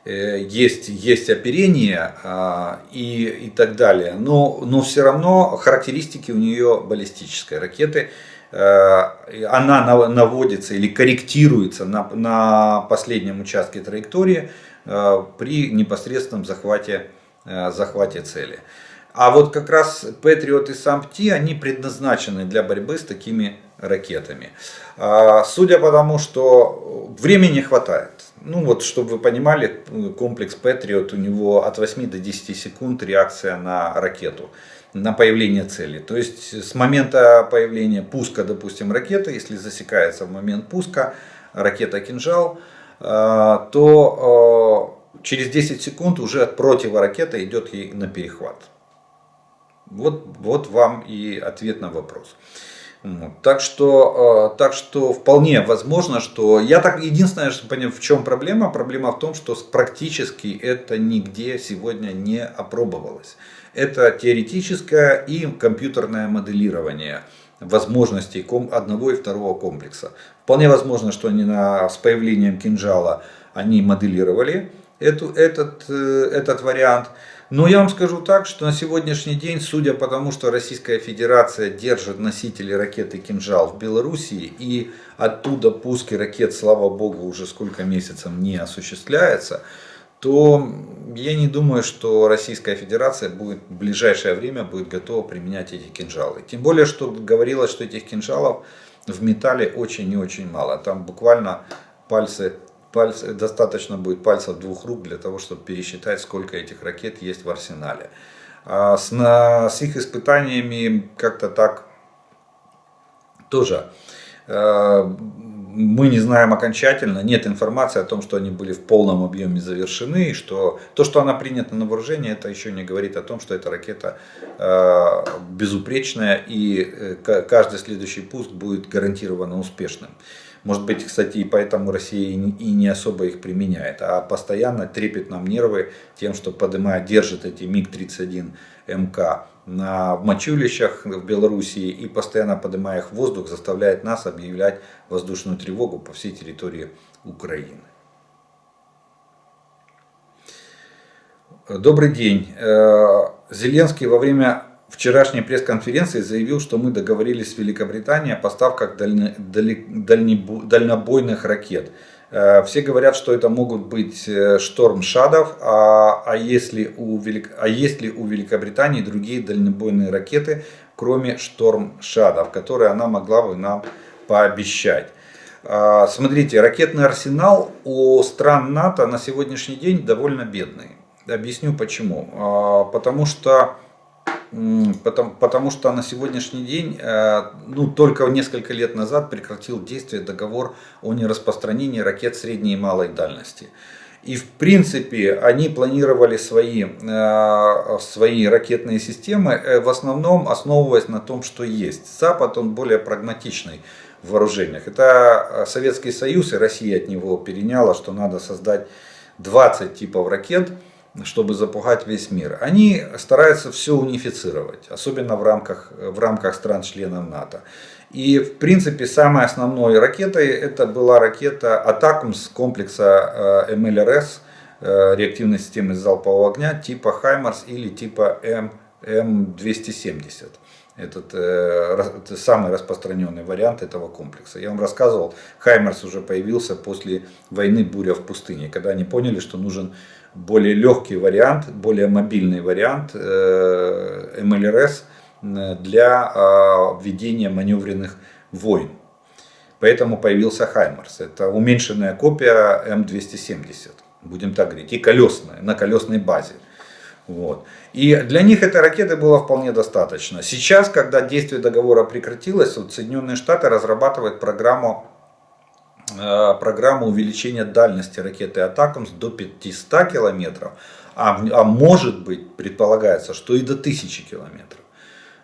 есть оперение и так далее. Но все равно характеристики у нее баллистической ракеты. Она наводится или корректируется на последнем участке траектории при непосредственном захвате цели. А вот как раз Patriot и SAM-T, они предназначены для борьбы с такими ракетами. Судя по тому, что времени хватает. Ну вот, чтобы вы понимали, комплекс Patriot, у него от 8 до 10 секунд реакция на ракету, на появление цели. То есть с момента появления пуска, допустим, ракеты, если засекается в момент пуска ракета «Кинжал», то через 10 секунд уже противоракета идет ей на перехват. Вот вам и ответ на вопрос. Так что вполне возможно, что единственное, что понял, в чем проблема. Проблема в том, что практически это нигде сегодня не опробовалось. Это теоретическое и компьютерное моделирование возможностей одного и второго комплекса. Вполне возможно, что они с появлением «Кинжала» они моделировали этот вариант. Но я вам скажу так, что на сегодняшний день, судя по тому, что Российская Федерация держит носители ракеты «Кинжал» в Белоруссии, и оттуда пуски ракет, слава богу, уже сколько месяцев не осуществляется, то я не думаю, что Российская Федерация в ближайшее время будет готова применять эти кинжалы. Тем более, что говорилось, что этих кинжалов в металле очень и очень мало. Там буквально достаточно будет пальцев 2 рук для того, чтобы пересчитать, сколько этих ракет есть в арсенале. А с их испытаниями как-то так тоже мы не знаем окончательно, нет информации о том, что они были в полном объеме завершены, и что то, что она принята на вооружение, это еще не говорит о том, что эта ракета безупречная и каждый следующий пуск будет гарантированно успешным. Может быть, кстати, и поэтому Россия и не особо их применяет, а постоянно трепет нам нервы тем, что держит эти МиГ-31МК в мочулищах в Белоруссии и постоянно поднимая их в воздух, заставляет нас объявлять воздушную тревогу по всей территории Украины. Добрый день. Зеленский во время вчерашней пресс-конференции заявил, что мы договорились с Великобританией о поставках дальнобойных ракет. Все говорят, что это могут быть Storm Shadow, а есть ли у Великобритании другие дальнобойные ракеты, кроме Storm Shadow, которые она могла бы нам пообещать. Смотрите, ракетный арсенал у стран НАТО на сегодняшний день довольно бедный. Объясню почему. Потому что на сегодняшний день, только несколько лет назад прекратил действие договор о нераспространении ракет средней и малой дальности. И в принципе они планировали свои ракетные системы в основном основываясь на том, что есть. Запад, он более прагматичный в вооружениях. Это Советский Союз и Россия от него переняла, что надо создать 20 типов ракет, чтобы запугать весь мир. Они стараются все унифицировать, особенно в рамках стран-членов НАТО. И в принципе самой основной ракетой это была ракета Атакмс комплекса МЛРС, реактивной системы залпового огня типа Хаймарс или типа М270. Это самый распространенный вариант этого комплекса. Я вам рассказывал, Хаймарс уже появился после войны «Буря в пустыне», когда они поняли, что нужен более легкий вариант, более мобильный вариант МЛРС для ведения маневренных войн. Поэтому появился Хаймарс. Это уменьшенная копия М270, будем так говорить, и колесная, на колесной базе. Вот. И для них этой ракеты было вполне достаточно. Сейчас, когда действие договора прекратилось, вот Соединенные Штаты разрабатывают программу увеличения дальности ракеты Атакмс до 500 километров, а может быть, предполагается, что и до 1000 километров.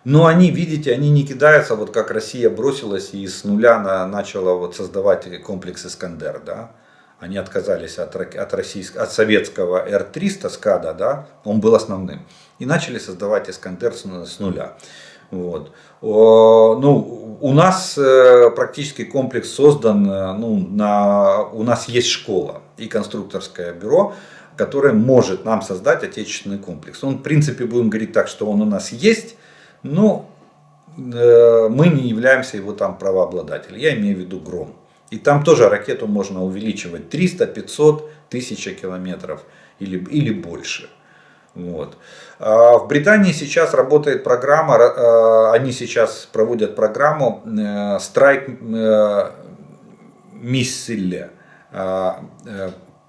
Но они, видите, они не кидаются, вот как Россия бросилась и с нуля начала вот создавать комплекс Искандер, да. Они отказались от советского Р-300 Скада, да, он был основным, и начали создавать Искандер с нуля. Вот. Ну, у нас практически комплекс создан, у нас есть школа и конструкторское бюро, которое может нам создать отечественный комплекс. Он, в принципе, будем говорить так, что он у нас есть, но мы не являемся его там правообладателем. Я имею в виду Гром. И там тоже ракету можно увеличивать 300, 500, 1000 километров или больше. Вот. В Британии сейчас работает программа, они сейчас проводят программу Strike Missile,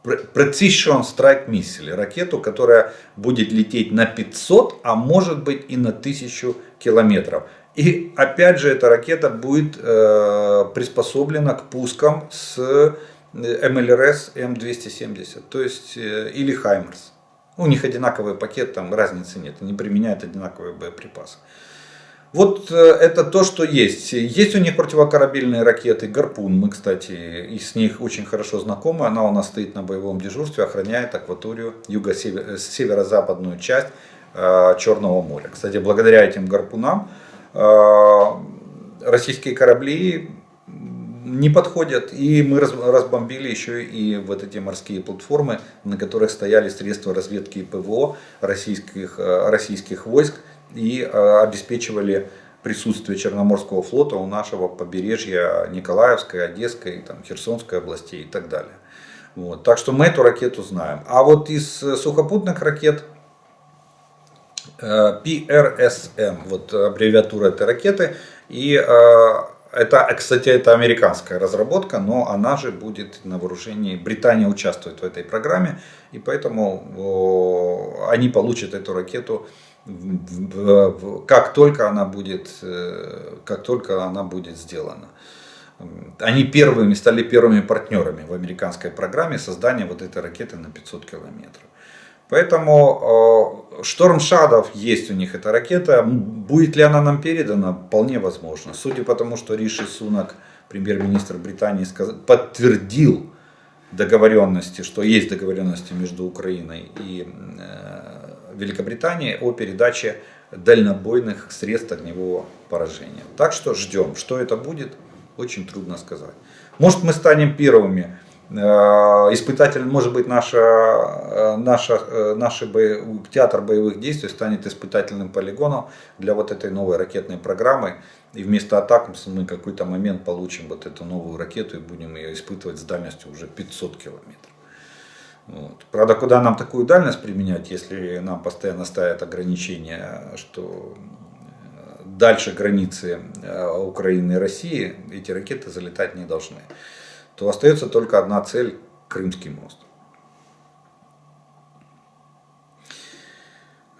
Precision Strike Missile, ракету, которая будет лететь на 500, а может быть и на 1000 километров. И опять же эта ракета будет приспособлена к пускам с МЛРС М270, то есть или Хаймарс. У них одинаковый пакет, там разницы нет, они применяют одинаковые боеприпасы. Вот это то, что есть. Есть у них противокорабельные ракеты Гарпун, мы, кстати, и с них очень хорошо знакомы. Она у нас стоит на боевом дежурстве, охраняет акваторию, северо-западную часть Черного моря. Кстати, благодаря этим гарпунам российские корабли не подходят. И мы разбомбили еще и вот эти морские платформы, на которых стояли средства разведки и ПВО российских войск и обеспечивали присутствие Черноморского флота у нашего побережья Николаевской, Одесской, там, Херсонской областей и так далее. Вот. Так что мы эту ракету знаем. А вот из сухопутных ракет PRSM, вот аббревиатура этой ракеты, и это, кстати, это американская разработка, но она же будет на вооружении. Британия участвует в этой программе, и поэтому они получат эту ракету, как только она будет сделана. Они стали первыми партнерами в американской программе создания вот этой ракеты на 500 километров. Поэтому Storm Shadow есть у них эта ракета. Будет ли она нам передана? Вполне возможно. Судя по тому, что Риши Сунак, премьер-министр Британии, подтвердил договоренности, что есть договоренности между Украиной и Великобританией о передаче дальнобойных средств огневого поражения. Так что ждем. Что это будет, очень трудно сказать. Может, мы станем первыми. Может быть, наш театр боевых действий станет испытательным полигоном для вот этой новой ракетной программы. И вместо Атакмса мы в какой-то момент получим вот эту новую ракету и будем ее испытывать с дальностью уже 500 километров. Вот. Правда, куда нам такую дальность применять, если нам постоянно ставят ограничения, что дальше границы Украины и России эти ракеты залетать не должны, то остается только одна цель – Крымский мост.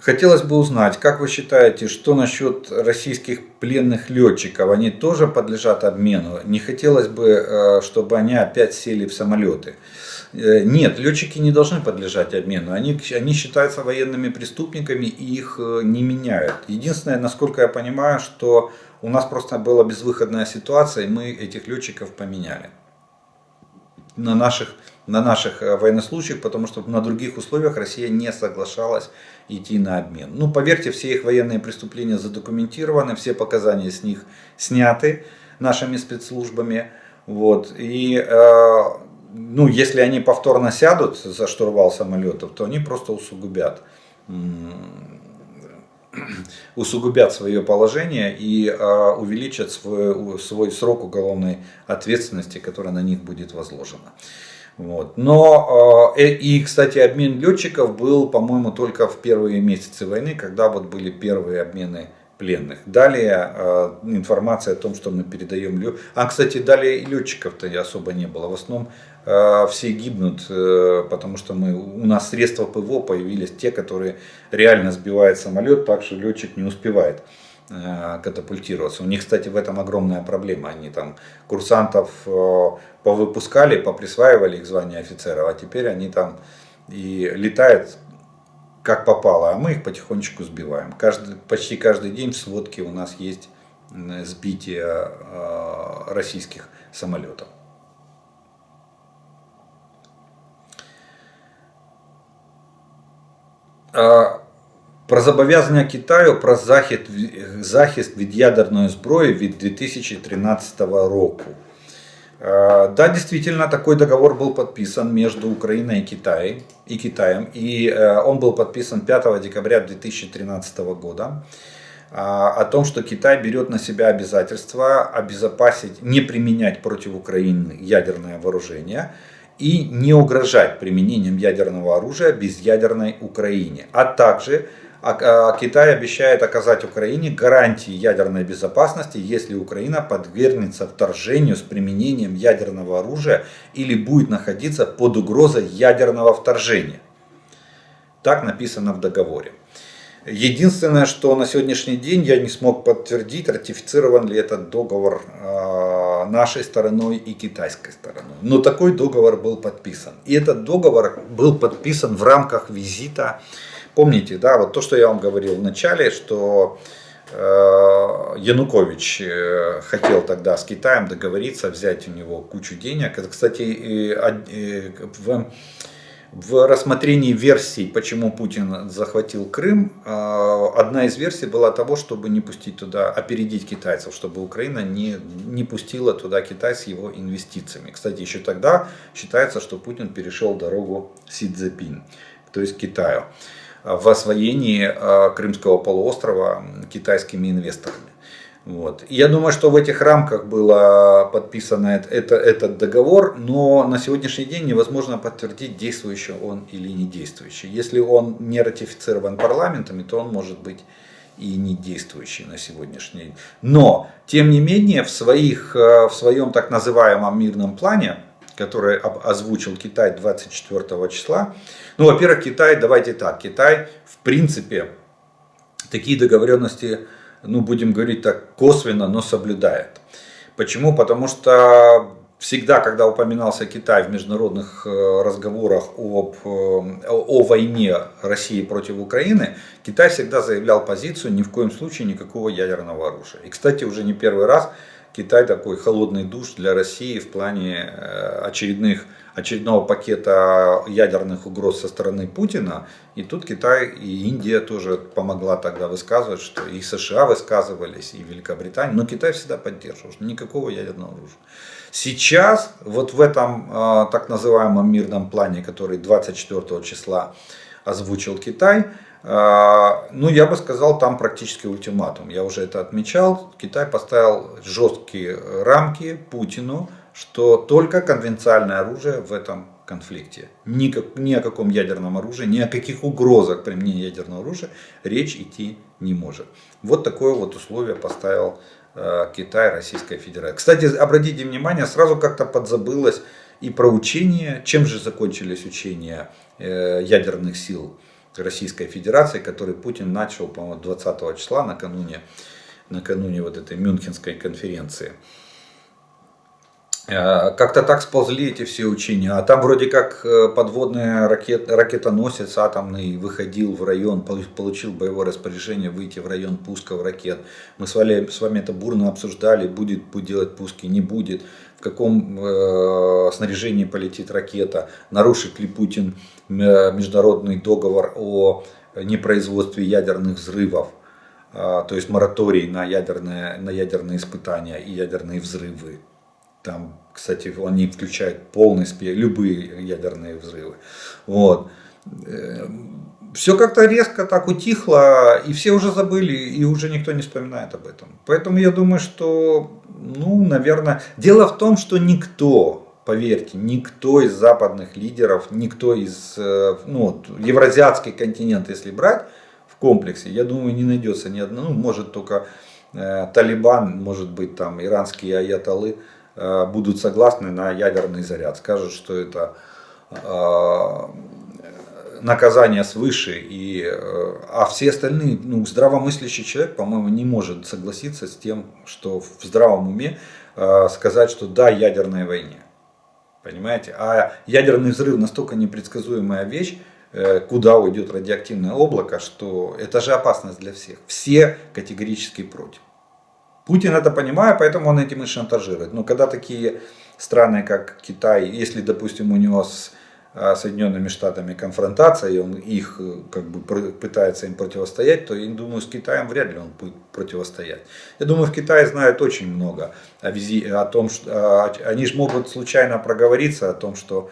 Хотелось бы узнать, как вы считаете, что насчет российских пленных летчиков? Они тоже подлежат обмену? Не хотелось бы, чтобы они опять сели в самолеты? Нет, летчики не должны подлежать обмену. Они считаются военными преступниками и их не меняют. Единственное, насколько я понимаю, что у нас просто была безвыходная ситуация, и мы этих летчиков поменяли на наших военнослужащих, потому что на других условиях Россия не соглашалась идти на обмен. Ну, поверьте, все их военные преступления задокументированы, все показания с них сняты нашими спецслужбами. Вот. И ну, если они повторно сядут за штурвал самолетов, то они просто усугубят свое положение и увеличат свой срок уголовной ответственности, которая на них будет возложена. Вот. Но, и, кстати, обмен летчиков был, по-моему, только в первые месяцы войны, когда вот были первые обмены пленных. Далее информация о том, что мы передаем. Кстати, далее и летчиков-то особо не было. В основном все гибнут, потому что у нас средства ПВО появились те, которые реально сбивают самолет, так что летчик не успевает катапультироваться. У них, кстати, в этом огромная проблема. Они там курсантов повыпускали, поприсваивали их звание офицеров, а теперь они там и летают как попало, а мы их потихонечку сбиваем. Почти каждый день в сводке у нас есть сбитие российских самолетов. Про зобов'язання Китаю про захист від ядерної зброї від 2013 року. Да, действительно, такой договор был подписан между Украиной и Китаем. И он был подписан 5 декабря 2013 года. О том, что Китай берет на себя обязательство обезопасить, не применять против Украины ядерное вооружение и не угрожать применением ядерного оружия безъядерной Украине. А также Китай обещает оказать Украине гарантии ядерной безопасности, если Украина подвергнется вторжению с применением ядерного оружия или будет находиться под угрозой ядерного вторжения. Так написано в договоре. Единственное, что на сегодняшний день я не смог подтвердить, ратифицирован ли этот договор нашей стороной и китайской стороной. Но такой договор был подписан. И этот договор был подписан в рамках визита. Помните, да, вот то, что я вам говорил в начале, что Янукович хотел тогда с Китаем договориться, взять у него кучу денег. Это, кстати, в рассмотрении версий, почему Путин захватил Крым, одна из версий была того, чтобы не пустить туда, опередить китайцев, чтобы Украина не пустила туда Китай с его инвестициями. Кстати, еще тогда считается, что Путин перешел дорогу Си Цзиньпин, то есть Китаю, в освоении Крымского полуострова китайскими инвесторами. Вот. Я думаю, что в этих рамках было подписано этот договор, но на сегодняшний день невозможно подтвердить, действующий он или не действующий. Если он не ратифицирован парламентами, то он может быть и не действующий на сегодняшний день. Но, тем не менее, в своем так называемом мирном плане, который озвучил Китай 24 числа, ну, во-первых, Китай, давайте так, Китай, в принципе, такие договоренности, ну, будем говорить так, косвенно, но соблюдает. Почему? Потому что всегда, когда упоминался Китай в международных разговорах о войне России против Украины, Китай всегда заявлял позицию: ни в коем случае никакого ядерного оружия. И, кстати, уже не первый раз Китай такой холодный душ для России в плане очередного пакета ядерных угроз со стороны Путина. И тут Китай и Индия тоже помогла тогда высказывать, что и США высказывались, и Великобритания. Но Китай всегда поддерживал, что никакого ядерного оружия. Сейчас, вот в этом так называемом мирном плане, который 24 числа озвучил Китай, ну, я бы сказал, там практически ультиматум. Я уже это отмечал. Китай поставил жесткие рамки Путину, что только конвенциальное оружие в этом конфликте. Ни о каком ядерном оружии, ни о каких угрозах применения ядерного оружия речь идти не может. Вот такое вот условие поставил Китай, Российская Федерация. Кстати, обратите внимание, сразу как-то подзабылось и про учения. Чем же закончились учения ядерных сил Российской Федерации, который Путин начал, по-моему, 20 числа, накануне вот этой Мюнхенской конференции. Как-то так сползли эти все учения. А там вроде как подводный ракетоносец атомный выходил в район, получил боевое распоряжение выйти в район пусков ракет. Мы с вами это бурно обсуждали, будет делать пуски, не будет, в каком снаряжении полетит ракета, нарушит ли Путин международный договор о непроизводстве ядерных взрывов, то есть мораторий на ядерные испытания и ядерные взрывы. Там, кстати, они включают любые ядерные взрывы. Вот. Все как-то резко так утихло, и все уже забыли, и уже никто не вспоминает об этом. Поэтому я думаю, что, наверное, дело в том, что никто, поверьте, никто из западных лидеров, никто из, евразиатский континент, если брать в комплексе, я думаю, не найдется ни одного, может только Талибан, может быть там иранские аятоллы, будут согласны на ядерный заряд, скажут, что это наказание свыше, а все остальные, здравомыслящий человек, по-моему, не может согласиться с тем, что в здравом уме сказать, что да, ядерной войне. Понимаете? А ядерный взрыв настолько непредсказуемая вещь, куда уйдет радиоактивное облако, что это же опасность для всех. Все категорически против. Путин это понимает, поэтому он этим и шантажирует. Но когда такие страны, как Китай, если, допустим, у него с Соединенными Штатами конфронтация, и он их пытается им противостоять, то я думаю, с Китаем вряд ли он будет противостоять. Я думаю, в Китае знают очень много о том, что они же могут случайно проговориться о том, что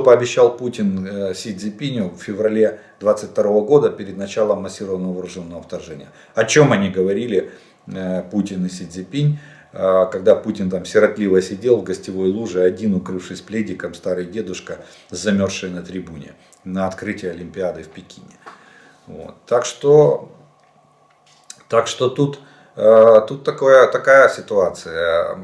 пообещал Путин Си Цзиньпиню в феврале 2022 года перед началом массированного вооруженного вторжения. О чем они говорили, Путин и Си Цзиньпинь, когда Путин там сиротливо сидел в гостевой луже, один, укрывшись пледиком, старый дедушка, замерзший на трибуне на открытии Олимпиады в Пекине. Вот. Так что тут такая ситуация.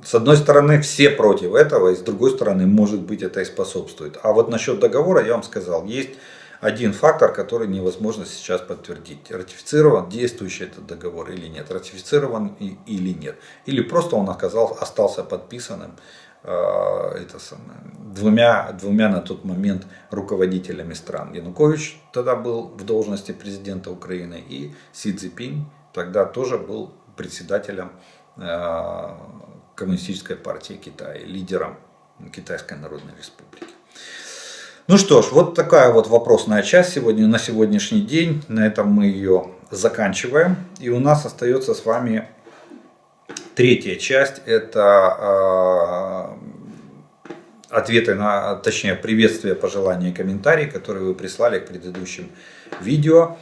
С одной стороны, все против этого, и с другой стороны, может быть, это и способствует. А вот насчет договора, я вам сказал, есть один фактор, который невозможно сейчас подтвердить. Ратифицирован действующий этот договор или нет. Ратифицирован или нет. Или просто он остался подписанным двумя на тот момент руководителями стран. Янукович тогда был в должности президента Украины. И Си Цзиньпинь тогда тоже был председателем Коммунистической партии Китая, лидером Китайской Народной Республики. Ну что ж, вот такая вот вопросная часть на сегодняшний день. На этом мы ее заканчиваем. И у нас остается с вами третья часть. Это ответы точнее, приветствия, пожелания и комментарии, которые вы прислали к предыдущим видео.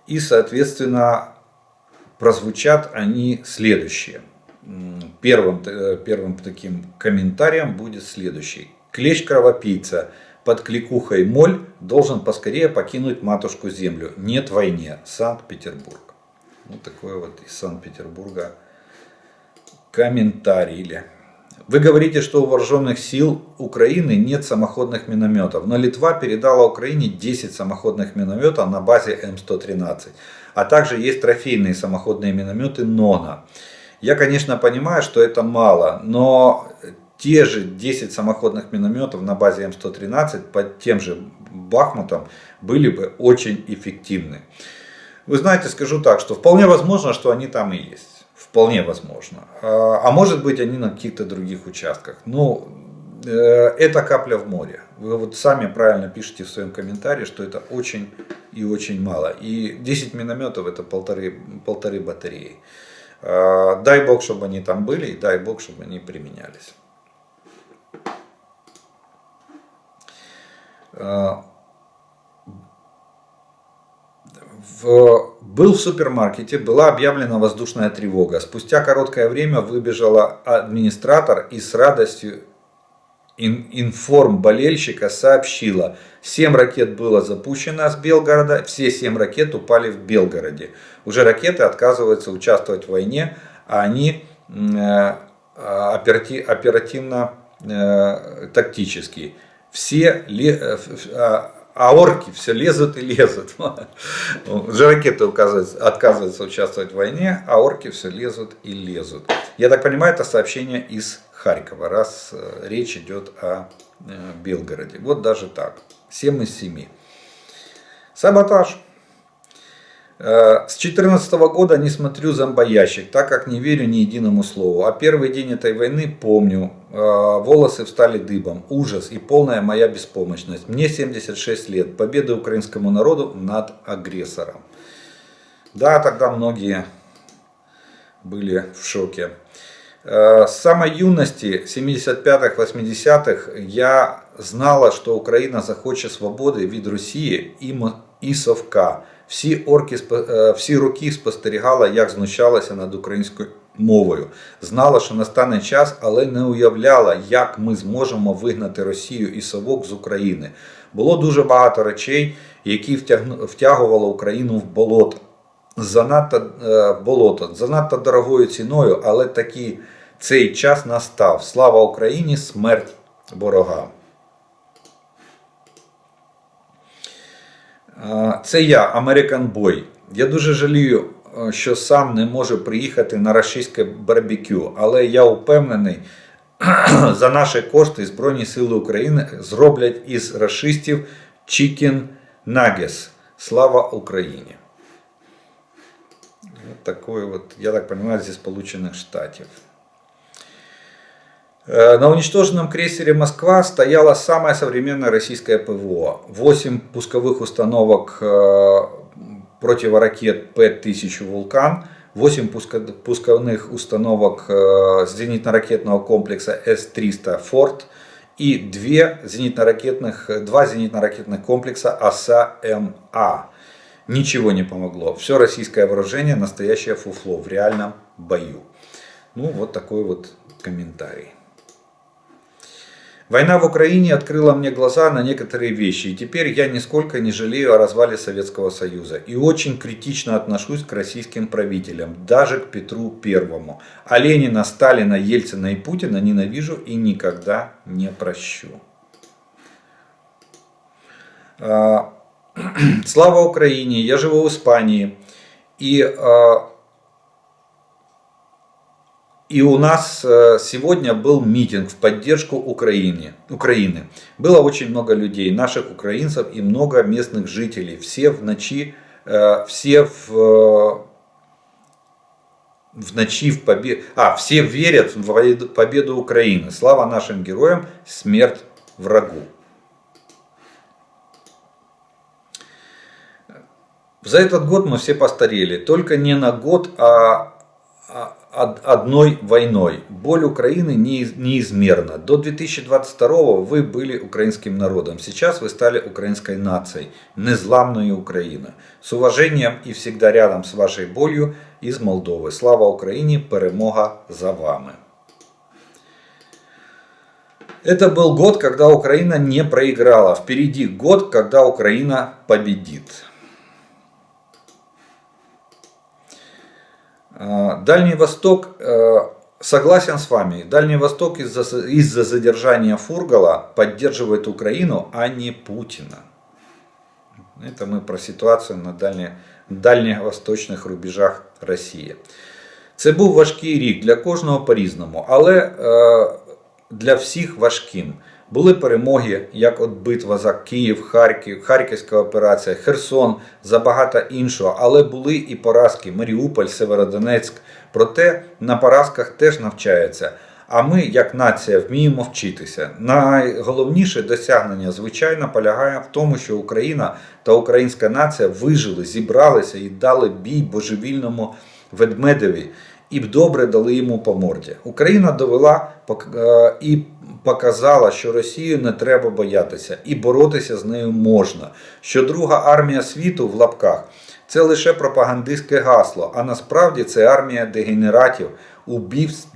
И, соответственно, прозвучат они следующие. Первым таким комментарием будет следующий. Клещ-кровопийца под кликухой моль должен поскорее покинуть матушку землю. Нет войне. Санкт-Петербург. Вот такой вот из Санкт-Петербурга комментарий. Вы говорите, что у вооруженных сил Украины нет самоходных минометов, но Литва передала Украине 10 самоходных минометов на базе М113, а также есть трофейные самоходные минометы НОНА. Я, конечно, понимаю, что это мало, но те же 10 самоходных минометов на базе М113 под тем же Бахмутом были бы очень эффективны. Вы знаете, скажу так, что вполне возможно, что они там и есть. Вполне возможно. А может быть, они на каких-то других участках. Но это капля в море. Вы вот сами правильно пишете в своем комментарии, что это очень и очень мало. И 10 минометов это полторы батареи. Дай Бог, чтобы они там были, и дай Бог, чтобы они применялись. Был в супермаркете, была объявлена воздушная тревога. Спустя короткое время выбежала администратор и с радостью информболельщика сообщила: 7 ракет было запущено с Белгорода, все 7 ракет упали в Белгороде. Уже ракеты отказываются участвовать в войне, а они оперативно-тактические. А орки все лезут и лезут. Уже ракеты отказываются участвовать в войне, а орки все лезут и лезут. Я так понимаю, это сообщение из Харькова, раз речь идет о Белгороде. Вот даже так. 7 из 7. Саботаж. С 2014 года не смотрю зомбоящик, так как не верю ни единому слову. А первый день этой войны помню, волосы встали дыбом, ужас и полная моя беспомощность. Мне 76 лет, победа украинскому народу над агрессором. Да, тогда многие были в шоке. С самой юности, 75-х, 80-х, я знала, що Україна захоче свободи від Росії і Совка. Всі роки спостерігала, як знущалася над українською мовою. Знала, що настане час, але не уявляла, як ми зможемо вигнати Росію і Совок з України. Було дуже багато речей, які втягували Україну в болото. Занадто дорогою ціною, але таки цей час настав. Слава Україні, смерть ворогам. Це я, American Boy. Я дуже жалію, що сам не можу приїхати на рашистське барбекю, але я упевнений, за наші кошти Збройні Сили України зроблять із рашистів Chicken Nuggets. Слава Україні. Вот такой вот, я так понимаю, из Сполученных Штатов. На уничтоженном крейсере «Москва» стояла самая современная российская ПВО. 8 пусковых установок противоракет П-1000 «Вулкан», 8 пусковых установок зенитно-ракетного комплекса С-300 «Форд» и 2 зенитно-ракетных комплекса ОСА-МА. Ничего не помогло. Все российское вооружение настоящее фуфло в реальном бою. Ну, вот такой вот комментарий. Война в Украине открыла мне глаза на некоторые вещи, и теперь я нисколько не жалею о развале Советского Союза. И очень критично отношусь к российским правителям, даже к Петру Первому. А Ленина, Сталина, Ельцина и Путина ненавижу и никогда не прощу. Слава Украине, я живу в Испании, и у нас сегодня был митинг в поддержку Украины. Было очень много людей, наших украинцев и много местных жителей. Все в ночи все верят в победу Украины. Слава нашим героям, смерть врагу. За этот год мы все постарели, только не на год, а одной войной. Боль Украины неизмерна. До 2022 вы были украинским народом. Сейчас вы стали украинской нацией, незламной Украины. С уважением и всегда рядом с вашей болью из Молдовы. Слава Украине, перемога за вами. Это был год, когда Украина не проиграла. Впереди год, когда Украина победит. Дальний Восток, согласен с вами, Дальний Восток из-за задержания Фургала поддерживает Украину, а не Путина. Это мы про ситуацию на дальньовосточних рубежах Росії. Це був важкий рік, для кожного по-різному, але для всіх важким. Були перемоги, як от битва за Київ, Харків, Харківська операція, Херсон, за багато іншого, але були і поразки, Маріуполь, Северодонецьк. Проте на поразках теж навчаються, а ми, як нація, вміємо вчитися. Найголовніше досягнення, звичайно, полягає в тому, що Україна та українська нація вижили, зібралися і дали бій божевільному ведмедеві, і добре дали йому по морді. Україна довела і показала, що Росію не треба боятися і боротися з нею можна. Що Друга армія світу в лапках – це лише пропагандистське гасло, а насправді це армія дегенератів,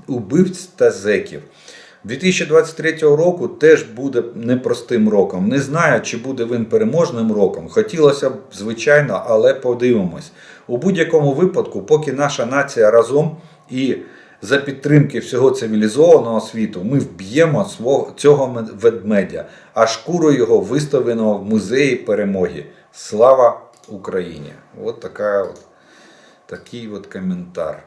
убивць та зеків. 2023 року теж буде непростим роком. Не знаю, чи буде він переможним роком. Хотілося б, звичайно, але подивимось. У будь-якому випадку, поки наша нація разом і за підтримки всього цивілізованого світу ми вб'ємо цього ведмедя, а шкуру його виставлено в музеї перемоги. Слава Україні! Такий вот комментарий.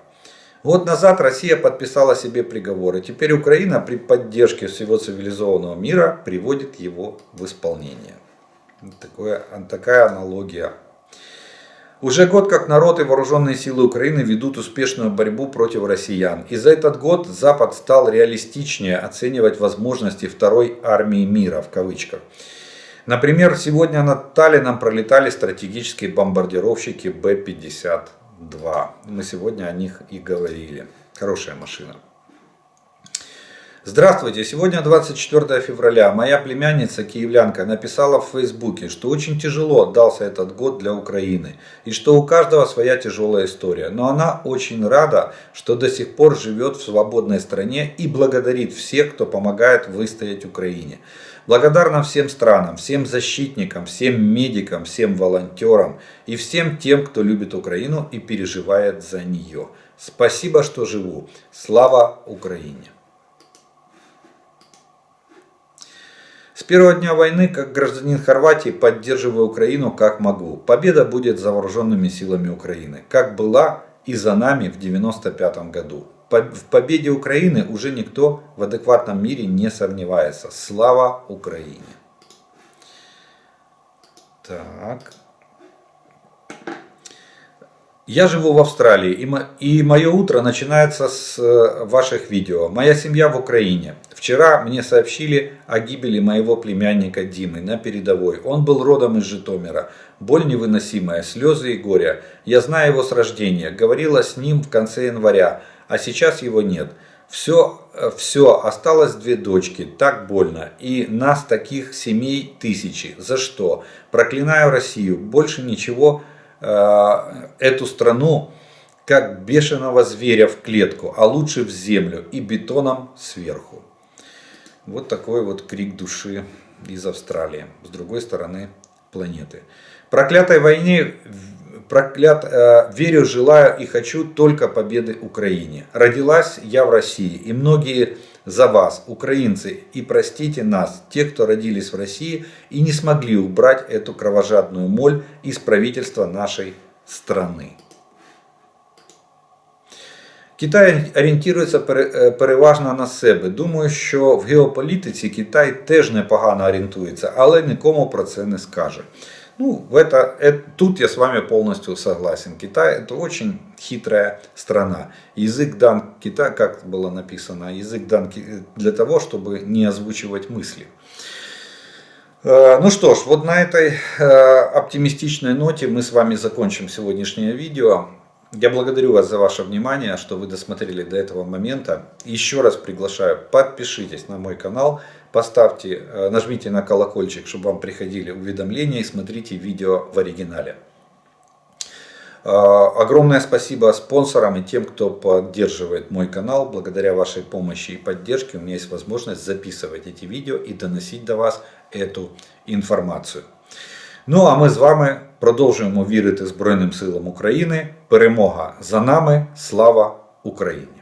Год назад Россия подписала себе приговор, и теперь Украина при поддержке всего цивилизованного мира приводит его в исполнение. Такая аналогия. Уже год как народ и вооруженные силы Украины ведут успешную борьбу против россиян. И за этот год Запад стал реалистичнее оценивать возможности второй армии мира, в кавычках. Например, сегодня над Таллином пролетали стратегические бомбардировщики Б-52. Мы сегодня о них и говорили. Хорошая машина. Здравствуйте. Сегодня 24 февраля. Моя племянница, киевлянка, написала в Фейсбуке, что очень тяжело дался этот год для Украины. И что у каждого своя тяжелая история. Но она очень рада, что до сих пор живет в свободной стране и благодарит всех, кто помогает выстоять Украине. Благодарна всем странам, всем защитникам, всем медикам, всем волонтерам и всем тем, кто любит Украину и переживает за нее. Спасибо, что живу. Слава Украине! С первого дня войны, как гражданин Хорватии, поддерживаю Украину как могу. Победа будет за вооруженными силами Украины, как была и за нами в 1995 году. В победе Украины уже никто в адекватном мире не сомневается. Слава Украине! Так. Я живу в Австралии, и мое утро начинается с ваших видео. Моя семья в Украине. Вчера мне сообщили о гибели моего племянника Димы на передовой. Он был родом из Житомира. Боль невыносимая, слезы и горе. Я знаю его с рождения, говорила с ним в конце января, а сейчас его нет. Все, осталось 2 дочки, так больно. И нас таких семей тысячи. За что? Проклинаю Россию. Больше ничего, эту страну, как бешеного зверя в клетку, а лучше в землю и бетоном сверху. Вот такой вот крик души из Австралии, с другой стороны планеты. Проклятой войне, верю, желаю и хочу только победы Украине. Родилась я в России, и многие за вас, украинцы, и простите нас, те, кто родились в России и не смогли убрать эту кровожадную моль из правительства нашей страны. Китай орієнтується переважно на себе. Думаю, що в геополітиці Китай теж непогано орієнтується, але нікому про це не скаже. Тут я с вами полностью согласен. Китай — это очень хитрая страна. Язык дан Китаю, как было написано, язык дан для того, чтобы не озвучивать мысли. Ну что ж, вот на этой оптимистичной ноте мы с вами закончим сегодняшнее видео. Я благодарю вас за ваше внимание, что вы досмотрели до этого момента. Еще раз приглашаю, подпишитесь на мой канал, нажмите на колокольчик, чтобы вам приходили уведомления, и смотрите видео в оригинале. Огромное спасибо спонсорам и тем, кто поддерживает мой канал. Благодаря вашей помощи и поддержке у меня есть возможность записывать эти видео и доносить до вас эту інформацію. Ну а ми з вами продовжуємо вірити Збройним силам України. Перемога за нами. Слава Україні!